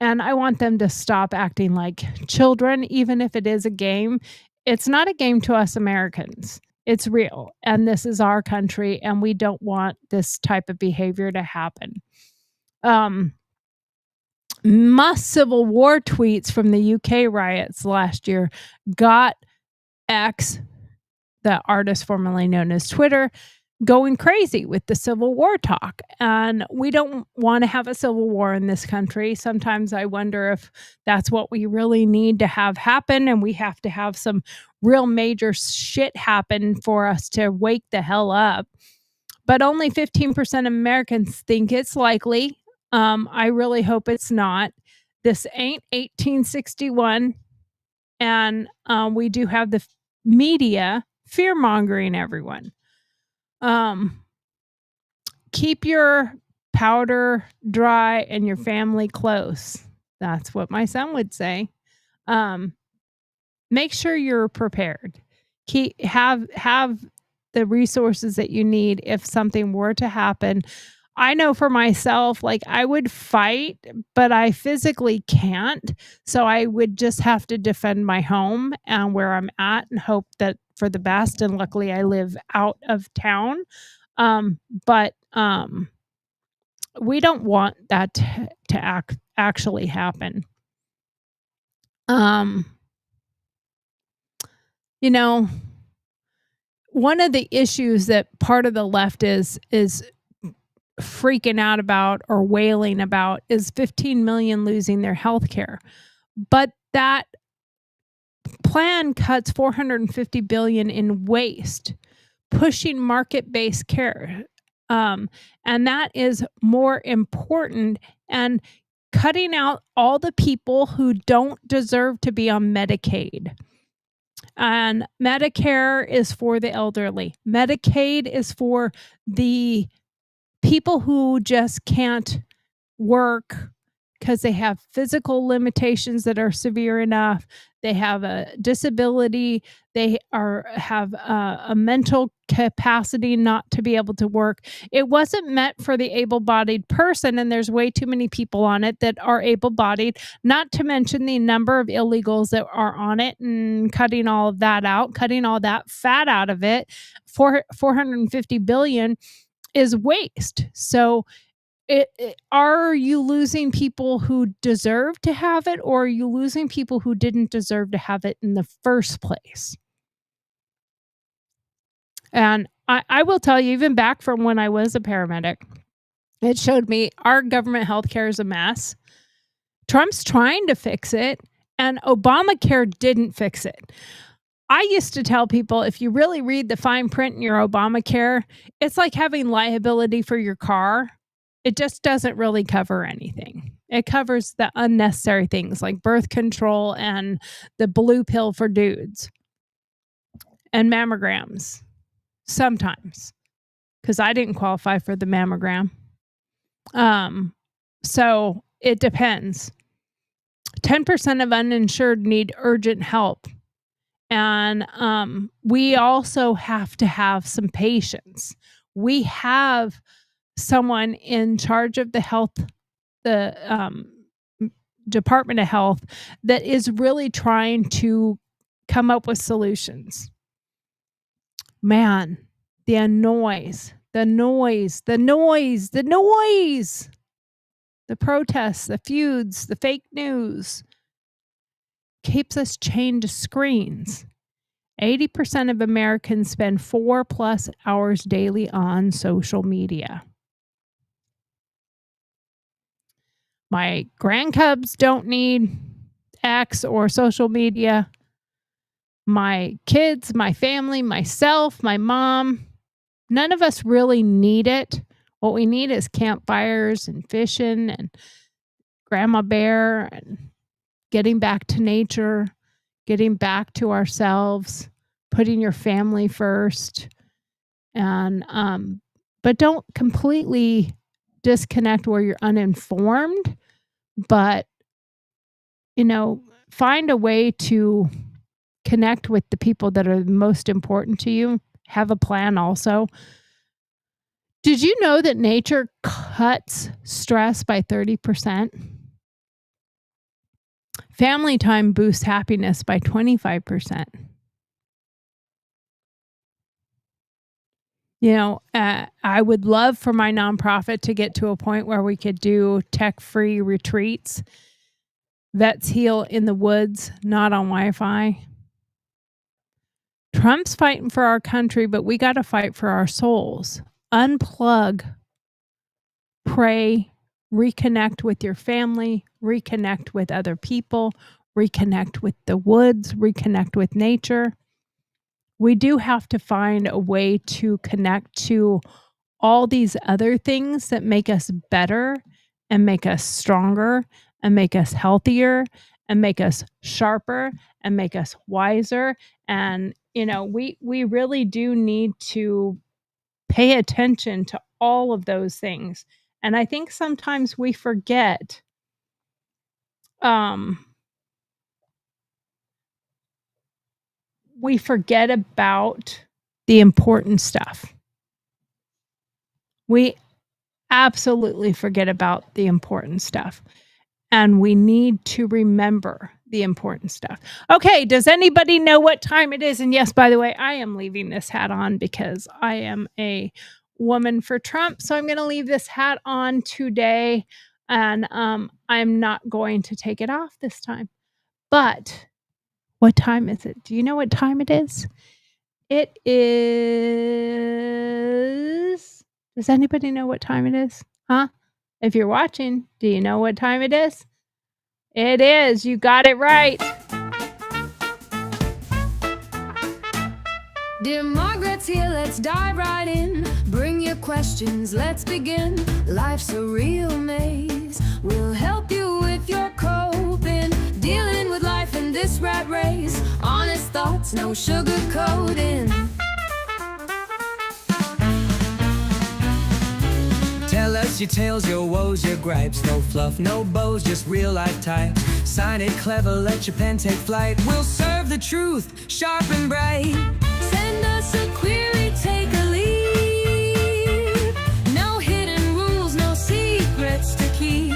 And I want them to stop acting like children, even if it is a game. It's not a game to us Americans. It's real. And this is our country, and we don't want this type of behavior to happen. Musk Civil War tweets from the UK riots last year got X, the artist formerly known as Twitter, going crazy with the Civil War talk. And we don't want to have a civil war in this country. Sometimes I wonder if that's what we really need to have happen, and we have to have some real major shit happen for us to wake the hell up. But only 15% of Americans think it's likely. I really hope it's not. This ain't 1861. And we do have the media fear-mongering everyone. Keep your powder dry and your family close. That's what my son would say. Make sure you're prepared. Have the resources that you need if something were to happen. I know for myself, like I would fight, but I physically can't. So I would just have to defend my home and where I'm at and hope that for the best. And luckily I live out of town. But we don't want that to actually happen. one of the issues that part of the left is freaking out about or wailing about is 15 million losing their health care. But that plan cuts $450 billion in waste, pushing market-based care. And that is more important, and cutting out all the people who don't deserve to be on Medicaid. And Medicare is for the elderly. Medicaid is for the people who just can't work because they have physical limitations that are severe enough. They have a disability. They have a mental capacity not to be able to work. It wasn't meant for the able-bodied person, and there's way too many people on it that are able-bodied, not to mention the number of illegals that are on it, and cutting all of that out, cutting all that fat out of it. $450 billion is waste. So are you losing people who deserve to have it, or are you losing people who didn't deserve to have it in the first place? And I will tell you, even back from when I was a paramedic, it showed me our government healthcare is a mess. Trump's trying to fix it, and Obamacare didn't fix it. I used to tell people, if you really read the fine print in your Obamacare, it's like having liability for your car. It just doesn't really cover anything. It covers the unnecessary things like birth control and the blue pill for dudes and mammograms sometimes, because I didn't qualify for the mammogram. So it depends. 10% of uninsured need urgent help. And we also have to have some patience. We have someone in charge of the Department of Health that is really trying to come up with solutions. Man, the noise, the protests, the feuds, the fake news keeps us chained to screens. 80% of Americans spend 4+ hours daily on social media. My grandcubs don't need X or social media. My kids, my family, myself, my mom, none of us really need it. What we need is campfires and fishing and Grandma Bear and getting back to nature, getting back to ourselves, putting your family first. And but don't completely disconnect where you're uninformed, but find a way to connect with the people that are most important to you. Have a plan also. Did you know that nature cuts stress by 30%? Family time boosts happiness by 25%. I would love for my nonprofit to get to a point where we could do tech-free retreats. Vets heal in the woods, not on Wi-Fi. Trump's fighting for our country, but we got to fight for our souls. Unplug, pray, reconnect with your family, reconnect with other people, reconnect with the woods, reconnect with nature. We do have to find a way to connect to all these other things that make us better and make us stronger and make us healthier and make us sharper and make us wiser. And, we really do need to pay attention to all of those things. And I think sometimes we forget about the important stuff. We absolutely forget about the important stuff. And we need to remember the important stuff. Okay, does anybody know what time it is? And yes, by the way, I am leaving this hat on because I am a woman for Trump. So I'm going to leave this hat on today. And I'm not going to take it off this time. But what time is it? Do you know what time it is? It is... Does anybody know what time it is? Huh? If you're watching, do you know what time it is? It is. You got it right. Dear Margaret's here, let's dive right in. Bring your questions, let's begin. Life's a real maze. We'll help you with your coping. Dealing with life in this rat race. Honest thoughts, no sugarcoating. Tell us your tales, your woes, your gripes. No fluff, no bows, just real life type. Sign it clever, let your pen take flight. We'll serve the truth, sharp and bright. Send us a query, take a lead. No hidden rules, no secrets to keep.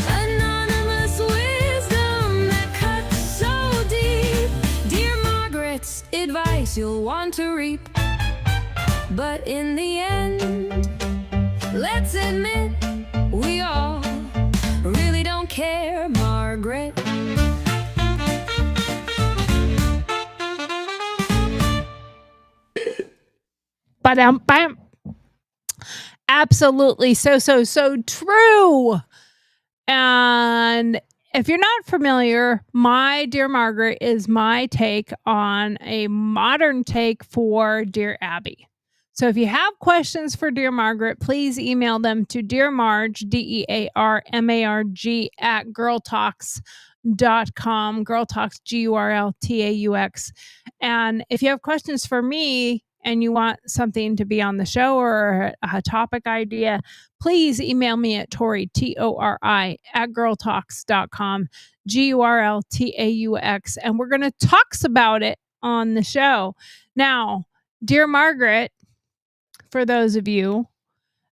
Anonymous wisdom that cuts so deep. Dear Margaret's advice you'll want to reap. But in the end, let's admit we all really don't care, Margaret. Ba-dum-bam. Absolutely. So true. And if you're not familiar, My Dear Margaret is my take on a modern take for Dear Abby. So if you have questions for Dear Margaret, please email them to dearmarg, DEARMARG at GurlTauX.com, GurlTauX, GurlTauX. And if you have questions for me and you want something to be on the show or a topic idea, please email me at Tori, TORI, at GurlTauX.com, GurlTauX. And we're going to talk about it on the show. Now, Dear Margaret, for those of you,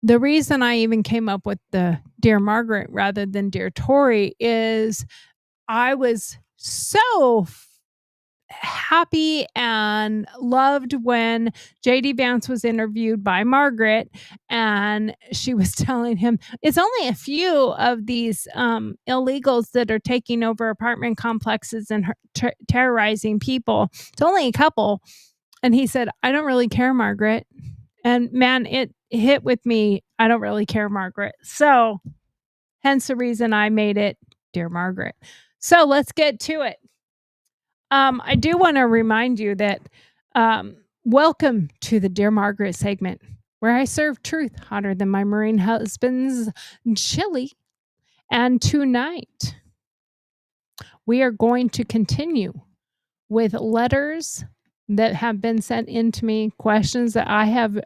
the reason I even came up with the Dear Margaret rather than Dear Tori is I was so happy and loved when J.D. Vance was interviewed by Margaret, and she was telling him it's only a few of these illegals that are taking over apartment complexes and terrorizing people. It's only a couple. And he said, I don't really care, Margaret. And man, it hit with me. I don't really care, Margaret. So hence the reason I made it Dear Margaret. So let's get to it. I do want to remind you that welcome to the Dear Margaret segment, where I serve truth hotter than my Marine husband's chili. And tonight, we are going to continue with letters that have been sent in to me, questions that I have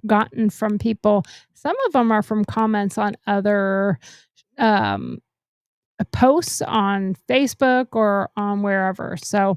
gotten from people. Some of them are from comments on other posts on Facebook or on wherever. So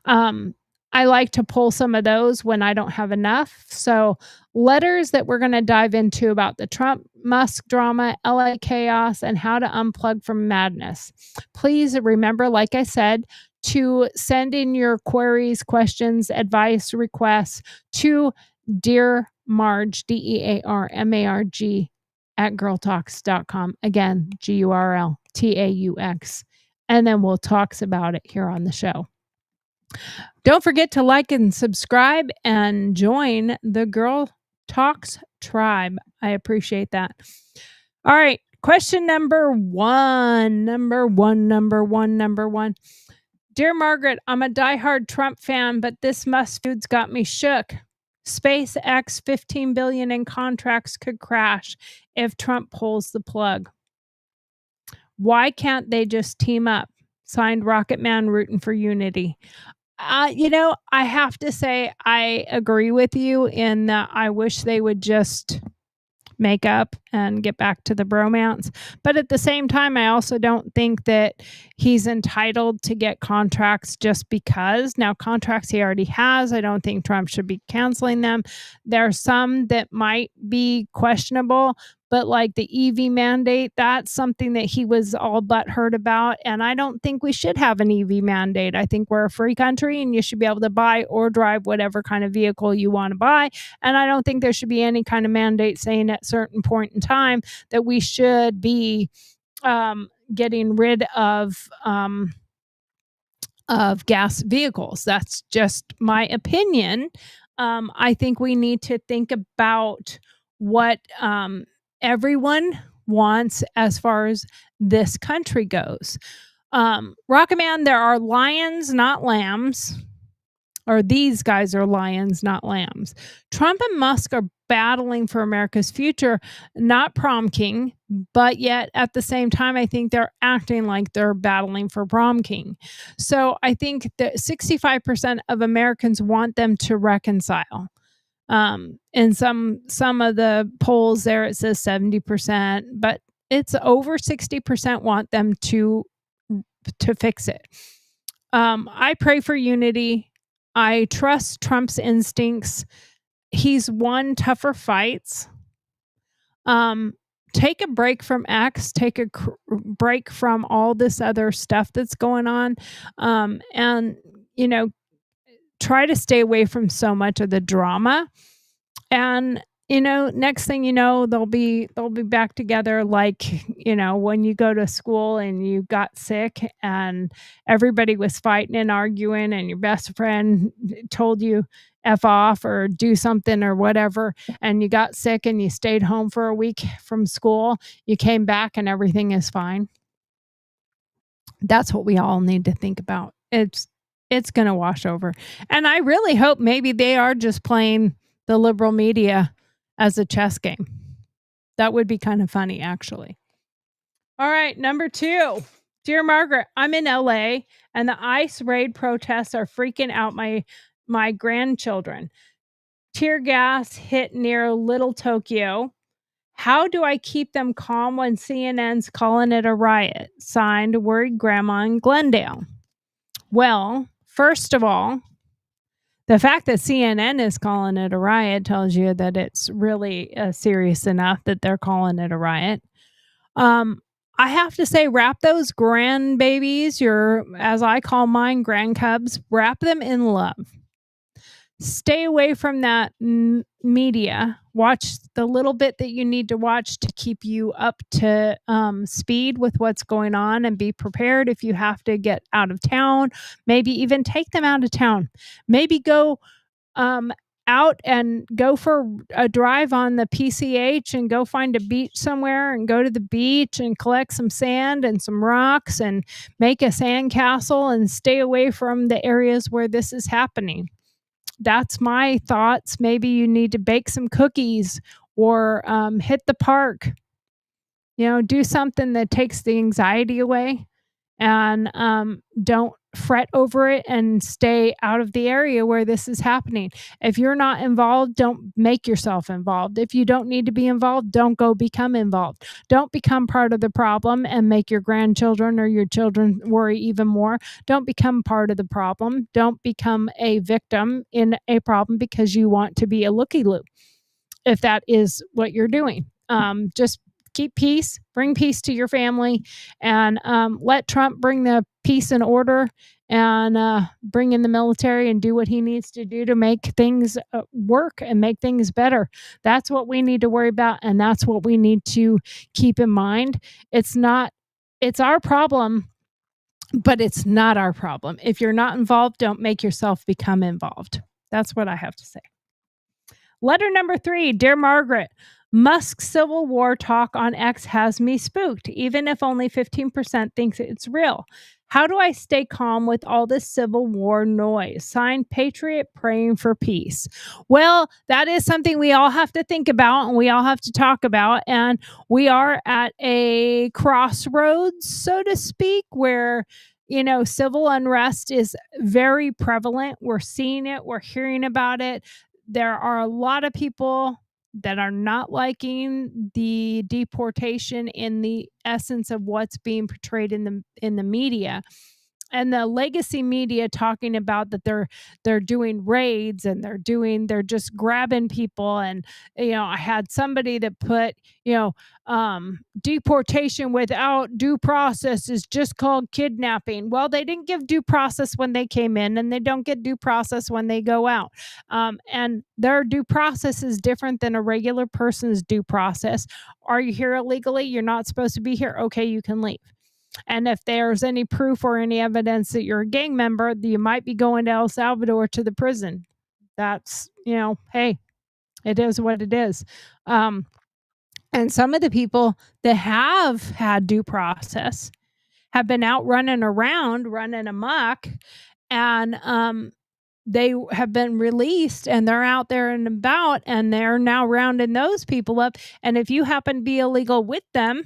I like to pull some of those when I don't have enough. So letters that we're going to dive into about the Trump-Musk drama, LA chaos, and how to unplug from madness. Please remember, like I said, to send in your queries, questions, advice, requests to Dear Marg, DEARMARG at GurlTauX.com. Again, GurlTauX. And then we'll talk about it here on the show. Don't forget to like and subscribe and join the GurlTauX Tribe. I appreciate that. All right. Question number one. Number one. Dear Margaret, I'm a diehard Trump fan, but this Musk dude's got me shook. SpaceX $15 billion in contracts could crash if Trump pulls the plug. Why can't they just team up? Signed, Rocket Man, rooting for unity. I have to say I agree with you in that I wish they would just make up and get back to the bromance. But at the same time, I also don't think that he's entitled to get contracts just because. Now, contracts he already has, I don't think Trump should be canceling them. There are some that might be questionable, but like the EV mandate, that's something that he was all butthurt about. And I don't think we should have an EV mandate. I think we're a free country and you should be able to buy or drive whatever kind of vehicle you want to buy. And I don't think there should be any kind of mandate saying at a certain point in time that we should be getting rid of of gas vehicles. That's just my opinion. I think we need to think about what everyone wants as far as this country goes. Rocket Man, there are lions, not lambs. Or these guys are lions, not lambs. Trump and Musk are battling for America's future, not prom king, but yet at the same time, I think they're acting like they're battling for prom king. So I think that 65% of Americans want them to reconcile. In some of the polls there, it says 70%, but it's over 60% want them to fix it. I pray for unity. I trust Trump's instincts. He's won tougher fights. Take a break from X, take a break from all this other stuff that's going on. And, you know, try to stay away from so much of the drama. And, you know, next thing you know, they'll be back together, like, you know, when you go to school and you got sick and everybody was fighting and arguing and your best friend told you F off or do something or whatever, and you got sick and you stayed home for a week from school. You came back and everything is fine. That's what we all need to think about. It's going to wash over. And I really hope maybe they are just playing the liberal media as a chess game. That would be kind of funny, actually. All right, number 2. Dear Margaret, I'm in LA and the ICE raid protests are freaking out my grandchildren. Tear gas hit near Little Tokyo. How do I keep them calm when CNN's calling it a riot? Signed, Worried Grandma in Glendale. Well, first of all, the fact that CNN is calling it a riot tells you that it's really serious enough that they're calling it a riot. I have to say, wrap those grandbabies, as I call mine, grandcubs, wrap them in love. Stay away from that media. Watch the little bit that you need to watch to keep you up to speed with what's going on, and be prepared if you have to get out of town. Maybe even take them out of town. Maybe go out and go for a drive on the PCH and go find a beach somewhere and go to the beach and collect some sand and some rocks and make a sand castle and stay away from the areas where this is happening. That's my thoughts. Maybe you need to bake some cookies or hit the park. You know, do something that takes the anxiety away, and don't fret over it, and stay out of the area where this is happening. If you're not involved, don't make yourself involved. If you don't need to be involved, don't go become involved. Don't become part of the problem and make your grandchildren or your children worry even more. Don't become part of the problem. Don't become a victim in a problem because you want to be a looky-loo, if that is what you're doing. Just keep peace, bring peace to your family, and let Trump bring the peace and order, and bring in the military and do what he needs to do to make things work and make things better. That's what we need to worry about, and that's what we need to keep in mind. It's our problem, but it's not our problem. If you're not involved, don't make yourself become involved. That's what I have to say. Letter number 3, Dear Margaret, Musk's Civil War talk on X has me spooked, even if only 15% thinks it's real. How do I stay calm with all this Civil War noise? Signed, Patriot Praying for Peace. Well, that is something we all have to think about and we all have to talk about. And we are at a crossroads, so to speak, where, you know, civil unrest is very prevalent. We're seeing it. We're hearing about it. There are a lot of people that are not liking the deportation in the essence of what's being portrayed in the media. And the legacy media talking about that they're doing raids and they're just grabbing people. And, you know, I had somebody that put, you know, deportation without due process is just called kidnapping. Well, they didn't give due process when they came in, and they don't get due process when they go out. And their due process is different than a regular person's due process. Are you here illegally? You're not supposed to be here. Okay, you can leave. And if there's any proof or any evidence that you're a gang member, you might be going to El Salvador to the prison. That's, hey, it is what it is. And some of the people that have had due process have been out running around, running amok, and they have been released and they're out there and about, and they're now rounding those people up. And if you happen to be illegal with them,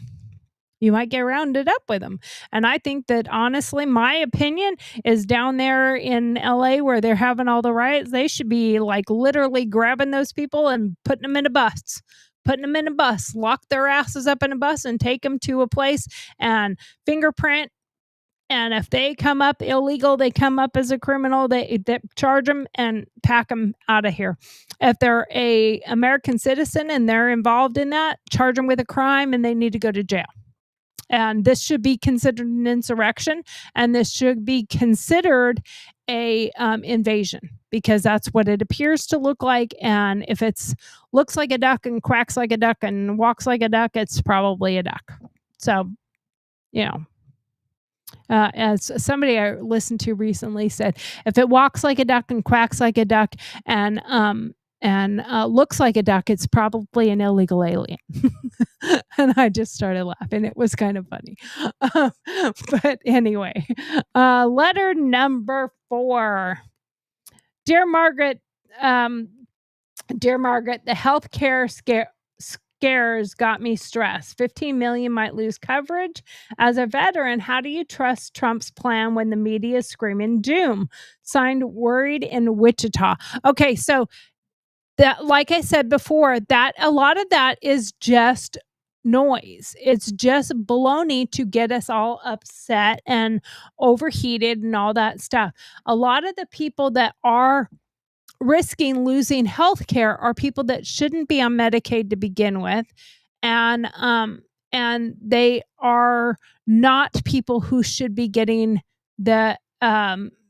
you might get rounded up with them. And I think that, honestly, my opinion is, down there in LA where they're having all the riots, they should be like literally grabbing those people and putting them in a bus. Lock their asses up in a bus and take them to a place and fingerprint. And if they come up illegal, they come up as a criminal, they charge them and pack them out of here. If they're a American citizen and they're involved in that, charge them with a crime and they need to go to jail. And this should be considered an insurrection, and this should be considered a invasion, because that's what it appears to look like. And if it's looks like a duck and quacks like a duck and walks like a duck, it's probably a duck. So, as somebody I listened to recently said, if it walks like a duck and quacks like a duck and looks like a duck, it's probably an illegal alien. And I just started laughing. It was kind of funny. But anyway, letter number 4. Dear Margaret, the healthcare scares got me stressed. 15 million might lose coverage. As a veteran, how do you trust Trump's plan when the media is screaming doom? Signed, Worried in Wichita. Okay, so that, like I said before, that a lot of that is just noise. It's just baloney to get us all upset and overheated and all that stuff. A lot of the people that are risking losing health care are people that shouldn't be on Medicaid to begin with. And they are not people who should be getting the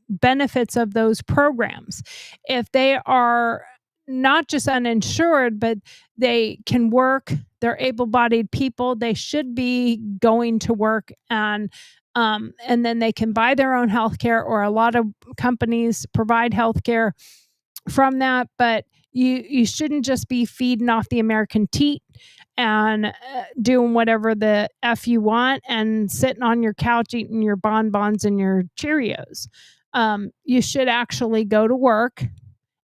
benefits of those programs. If they are not just uninsured, but they can work, they're able-bodied people, they should be going to work, and then they can buy their own health care, or a lot of companies provide health care from that. But you shouldn't just be feeding off the American teat and doing whatever the F you want and sitting on your couch eating your bonbons and your Cheerios. You should actually go to work.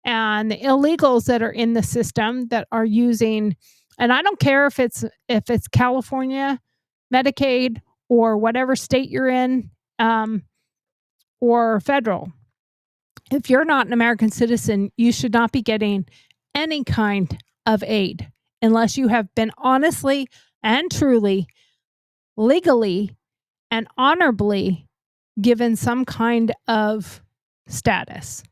And the illegals that are in the system that are using, and I don't care if it's California Medicaid or whatever state you're in, or federal. If you're not an American citizen, you should not be getting any kind of aid unless you have been honestly and truly, legally and honorably given some kind of status.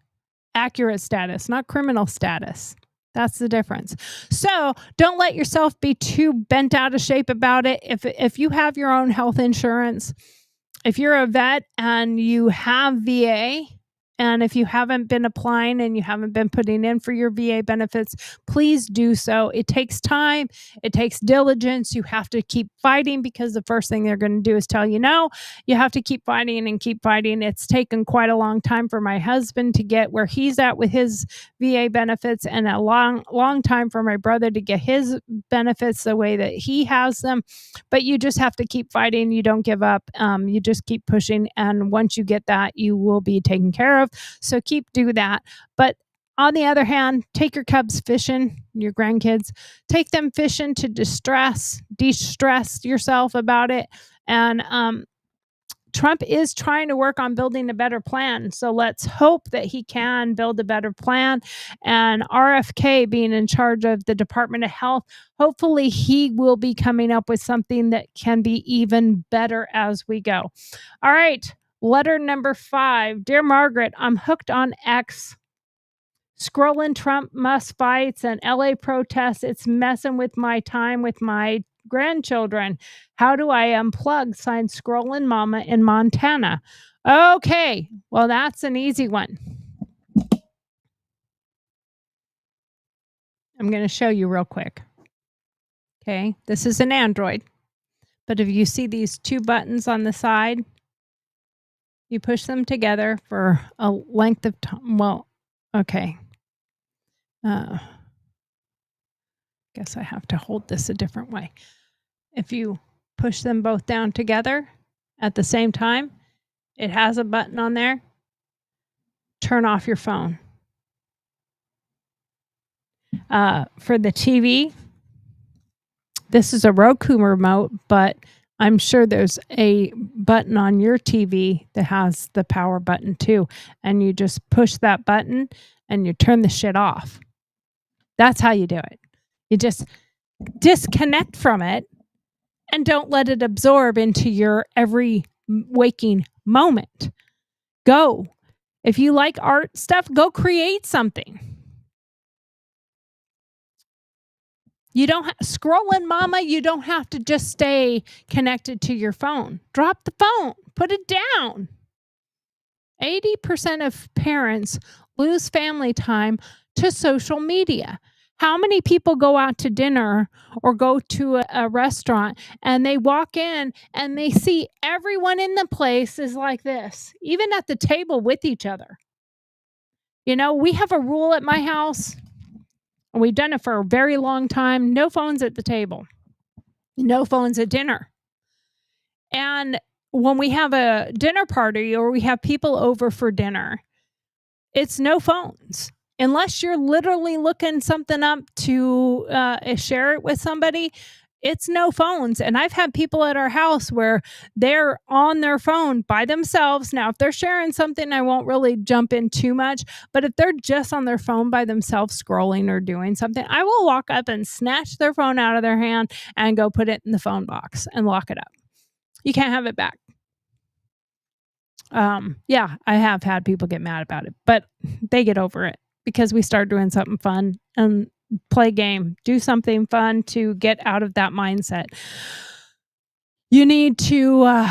Accurate status, not criminal status. That's the difference. So don't let yourself be too bent out of shape about it. If you have your own health insurance, if you're a vet and you have VA, and if you haven't been applying and you haven't been putting in for your VA benefits, please do so. It takes time. It takes diligence. You have to keep fighting, because the first thing they're going to do is tell you no. You have to keep fighting and keep fighting. It's taken quite a long time for my husband to get where he's at with his VA benefits, and a long, long time for my brother to get his benefits the way that he has them. But you just have to keep fighting. You don't give up. You just keep pushing. And once you get that, you will be taken care of. So do that. But on the other hand, take your cubs fishing, your grandkids, take them fishing to de-stress yourself about it. And Trump is trying to work on building a better plan. So let's hope that he can build a better plan. And RFK being in charge of the Department of Health, hopefully he will be coming up with something that can be even better as we go. All right. Letter number 5. Dear Margaret, I'm hooked on X. Scrolling Trump must fights and LA protests. It's messing with my time with my grandchildren. How do I unplug? Signed, Scrolling Mama in Montana. Okay, well, that's an easy one. I'm going to show you real quick. Okay, this is an Android. But if you see these two buttons on the side, you push them together for a length of time. Well, okay. Guess I have to hold this a different way. If you push them both down together at the same time, it has a button on there. Turn off your phone. For the TV, this is a Roku remote, but I'm sure there's a button on your TV that has the power button too. And you just push that button and you turn the shit off. That's how you do it. You just disconnect from it and don't let it absorb into your every waking moment. Go. If you like art stuff, go create something. You don't scrolling, mama. You don't have to just stay connected to your phone. Drop the phone. Put it down. 80% of parents lose family time to social media. How many people go out to dinner or go to a restaurant and they walk in and they see everyone in the place is like this, even at the table with each other? You know, we have a rule at my house, and we've done it for a very long time. No phones at the table. No phones at dinner. And when we have a dinner party or we have people over for dinner, it's no phones. Unless you're literally looking something up to share it with somebody, it's no phones. And I've had people at our house where they're on their phone by themselves. Now, if they're sharing something, I won't really jump in too much. But if they're just on their phone by themselves scrolling or doing something, I will walk up and snatch their phone out of their hand and go put it in the phone box and lock it up. You can't have it back. Yeah, I have had people get mad about it, but they get over it because we start doing something fun and play game, do something fun to get out of that mindset. You need to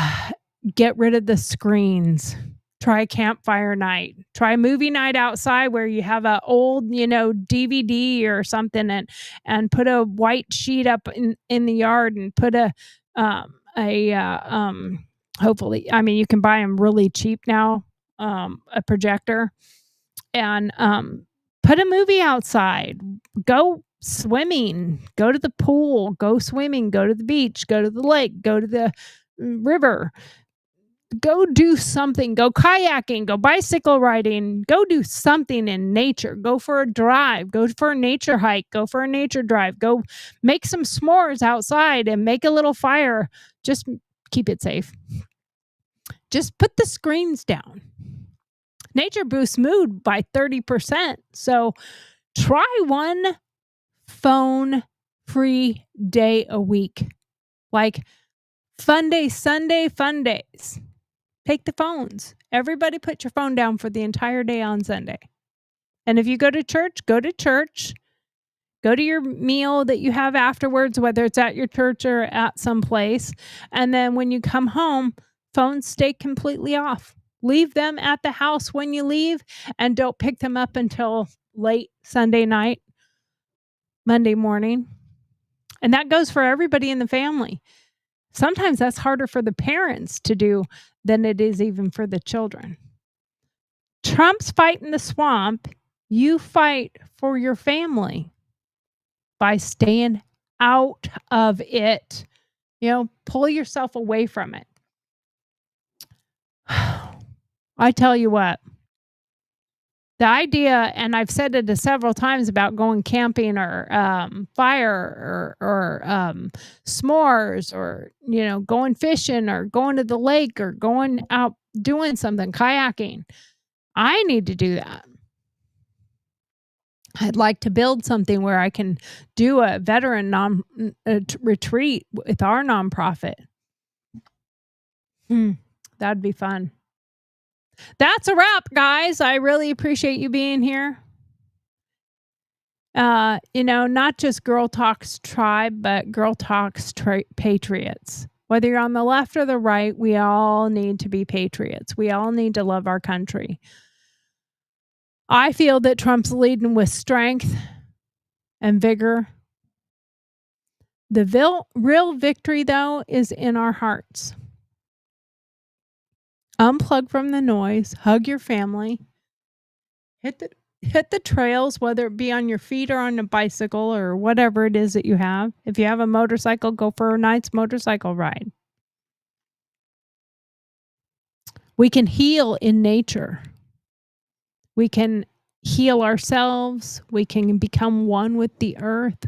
get rid of the screens. Try campfire night. Try movie night outside where you have an old, DVD or something and put a white sheet up in the yard and put hopefully, I mean, you can buy them really cheap now, a projector, and put a movie outside. Go swimming, go to the pool, go swimming, go to the beach, go to the lake, go to the river, go do something, go kayaking, go bicycle riding, go do something in nature, go for a drive, go for a nature hike, go for a nature drive, go make some s'mores outside and make a little fire. Just keep it safe. Just put the screens down. Nature boosts mood by 30%. So try one phone-free day a week. Like fun day, Sunday, fun days. Take the phones. Everybody put your phone down for the entire day on Sunday. And if you go to church, go to church. Go to your meal that you have afterwards, whether it's at your church or at some place. And then when you come home, phones stay completely off. Leave them at the house when you leave and don't pick them up until late Sunday night, Monday morning. And that goes for everybody in the family. Sometimes that's harder for the parents to do than it is even for the children. Trump's fighting the swamp. You fight for your family by staying out of it. Pull yourself away from it. I tell you what, the idea, and I've said it several times about going camping or fire or s'mores or, going fishing or going to the lake or going out doing something, kayaking. I need to do that. I'd like to build something where I can do a veteran retreat with our nonprofit. That'd be fun. That's a wrap, guys. I really appreciate you being here. Not just GurlTauX Tribe, but GurlTauX Patriots. Whether you're on the left or the right, we all need to be patriots. We all need to love our country. I feel that Trump's leading with strength and vigor. The real victory, though, is in our hearts. Unplug from the noise, hug your family, hit the trails, whether it be on your feet or on a bicycle or whatever it is that you have. If you have a motorcycle, go for a nice motorcycle ride. We can heal in nature. We can heal ourselves. We can become one with the earth.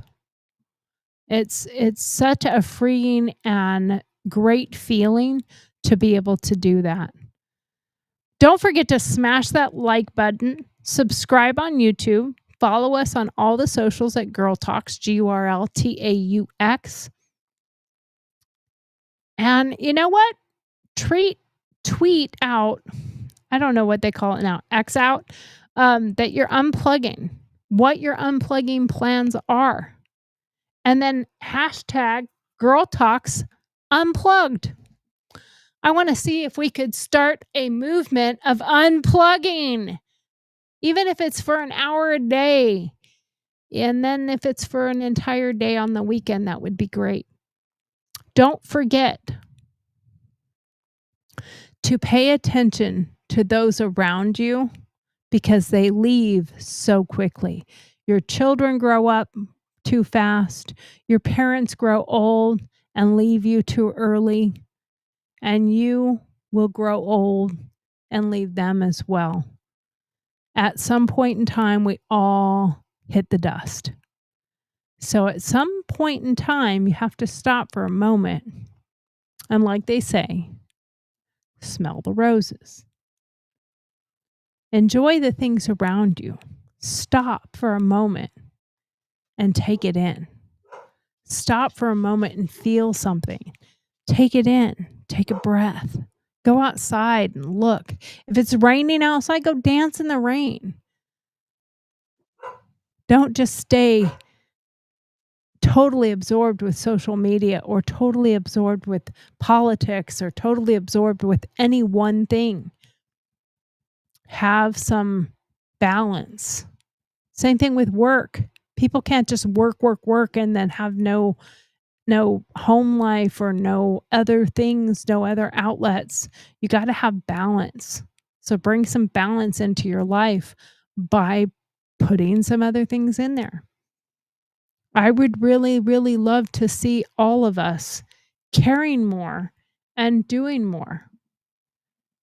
It's such a freeing and great feeling to be able to do that. Don't forget to smash that like button, subscribe on YouTube, follow us on all the socials at GurlTauX, GurlTauX. And you know what? Tweet out, I don't know what they call it now, X out, that you're unplugging, what your unplugging plans are. And then hashtag GurlTauX Unplugged. I want to see if we could start a movement of unplugging, even if it's for an hour a day. And then if it's for an entire day on the weekend, that would be great. Don't forget to pay attention to those around you because they leave so quickly. Your children grow up too fast. Your parents grow old and leave you too early. And you will grow old and leave them as well. At some point in time, we all hit the dust. So at some point in time, you have to stop for a moment. And like they say, smell the roses. Enjoy the things around you. Stop for a moment and take it in. Stop for a moment and feel something. Take it in. Take a breath. Go outside and look. If it's raining outside, go dance in the rain. Don't just stay totally absorbed with social media or totally absorbed with politics or totally absorbed with any one thing. Have some balance. Same thing with work. People can't just work and then have no home life or no other things, no other outlets. You got to have balance. So bring some balance into your life by putting some other things in there. I would really, really love to see all of us caring more and doing more.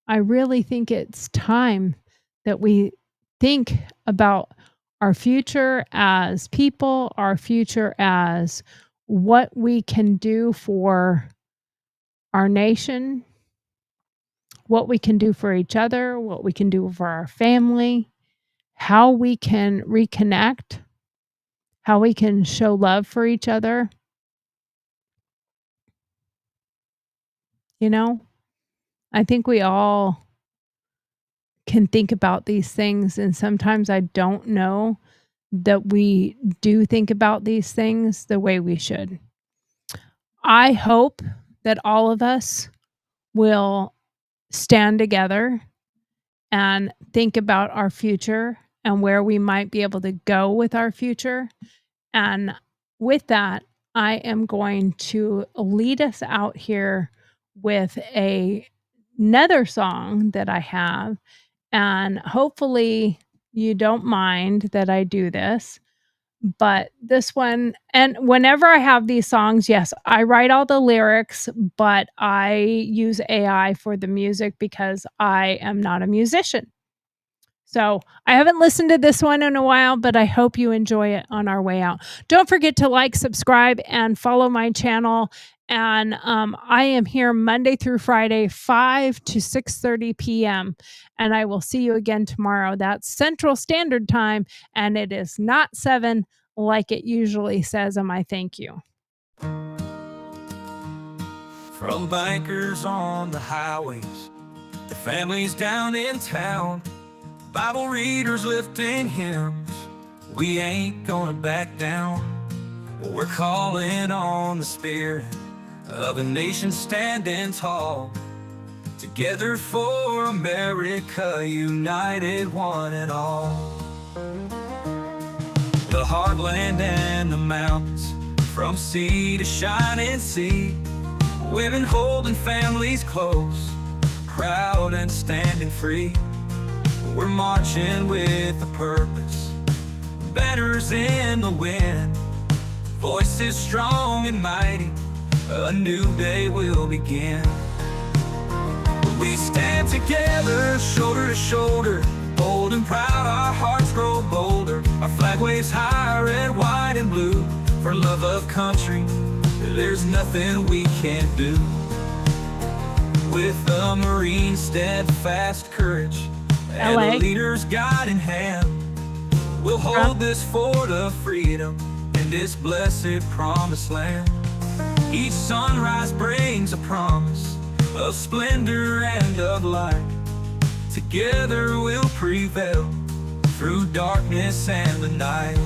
I really think it's time that we think about our future as people, our future as what we can do for our nation, what we can do for each other, what we can do for our family, how we can reconnect, how we can show love for each other. You know, I think we all can think about these things, and sometimes I don't know that we do think about these things the way we should. I hope that all of us will stand together and think about our future and where we might be able to go with our future. And with that, I am going to lead us out here with another song that I have. And hopefully you don't mind that I do this. But this one, and whenever I have these songs, yes, I write all the lyrics, but I use AI for the music because I am not a musician. So I haven't listened to this one in a while, but I hope you enjoy it on our way out. Don't forget to like, subscribe, and follow my channel. And I am here Monday through Friday, 5 to 6:30 p.m. And I will see you again tomorrow. That's Central Standard Time, and it is not 7 like it usually says on my thank you. From bikers on the highways to families down in town, Bible readers lifting hymns, we ain't gonna back down. We're calling on the spirit of a nation standing tall, together for America, united one and all. The heartland and the mountains, From sea to shining sea, women holding families close, proud and standing free. We're marching with a purpose, banners in the wind, voices strong and mighty, a new day will begin. We stand together, shoulder to shoulder, bold and proud, our hearts grow bolder. Our flag waves high, red, white, and blue. For love of country, there's nothing we can't do. With a Marine's steadfast courage and a leader's guiding hand, we'll hold this fort of freedom in this blessed promised land. Each sunrise brings a promise of splendor and of light. Together we'll prevail through darkness and the night.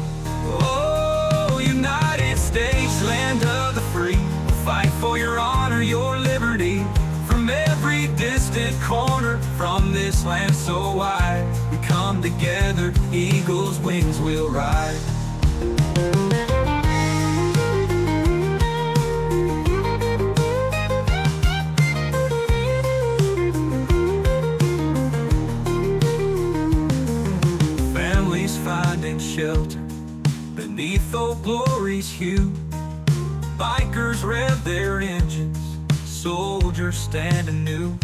Oh, United States, land of the free, fight for your honor, your liberty. From every distant corner, from this land so wide, we come together, eagle's wings will ride. Finding shelter beneath Old Glory's hue. Bikers rev their engines, soldiers stand anew.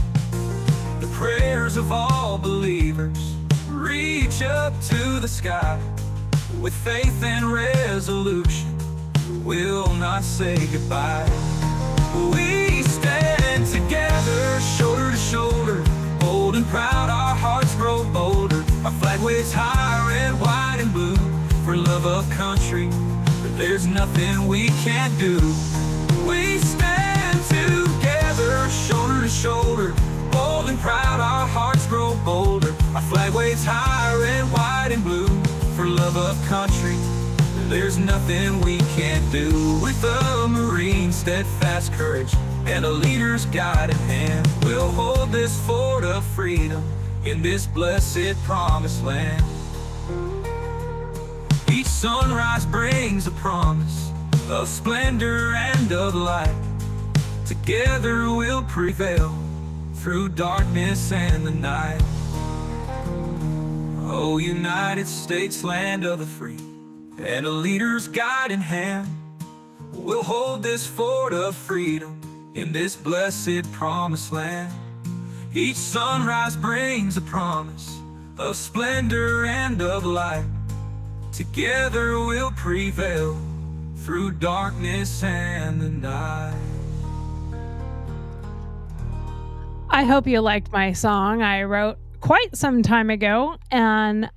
The prayers of all believers reach up to the sky. With faith and resolution, we'll not say goodbye. We stand together, shoulder to shoulder, bold and proud, our hearts grow bolder. Our flag waves high, red, white, and blue. For love of country, but there's nothing we can't do. We stand together, shoulder to shoulder, bold and proud, our hearts grow bolder. Our flag waves high, red, white, and blue. For love of country, there's nothing we can't do. With a Marine's steadfast courage and a leader's guiding hand, we'll hold this fort of freedom in this blessed promised land. Each sunrise brings a promise of splendor and of light. Together we'll prevail through darkness and the night. Oh, United States, land of the free, and a leader's guiding hand, we'll hold this fort of freedom in this blessed promised land. Each sunrise brings a promise of splendor and of light. Together we'll prevail through darkness and the night. I hope you liked my song I wrote quite some time ago, and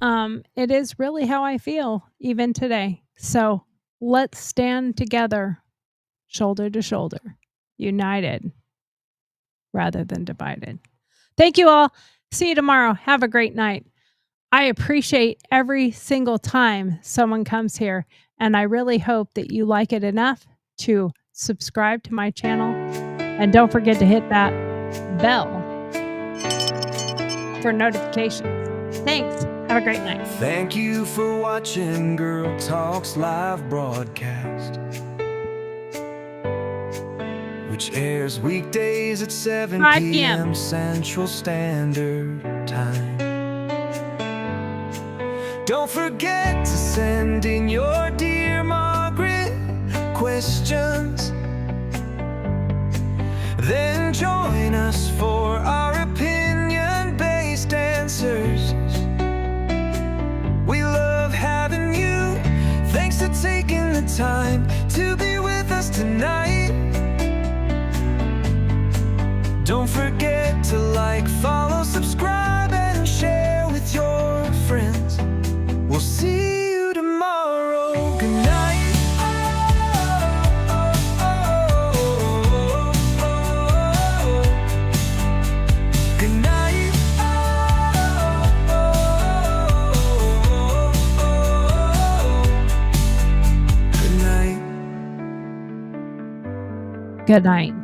it is really how I feel even today. So let's stand together, shoulder to shoulder, united rather than divided. Thank you all. See you tomorrow. Have a great night. I appreciate every single time someone comes here, and I really hope that you like it enough to subscribe to my channel. And don't forget to hit that bell for notifications. Thanks. Have a great night. Thank you for watching GurlTauX live broadcast, which airs weekdays at 7 p.m. Central Standard Time. Don't forget to send in your Dear Margaret questions. Then join us for our opinion-based answers. We love having you. Thanks for taking the time to be with us tonight. Don't forget to like, follow, subscribe, and share with your friends. We'll see you tomorrow. Good night. Good night. Good night. Good night.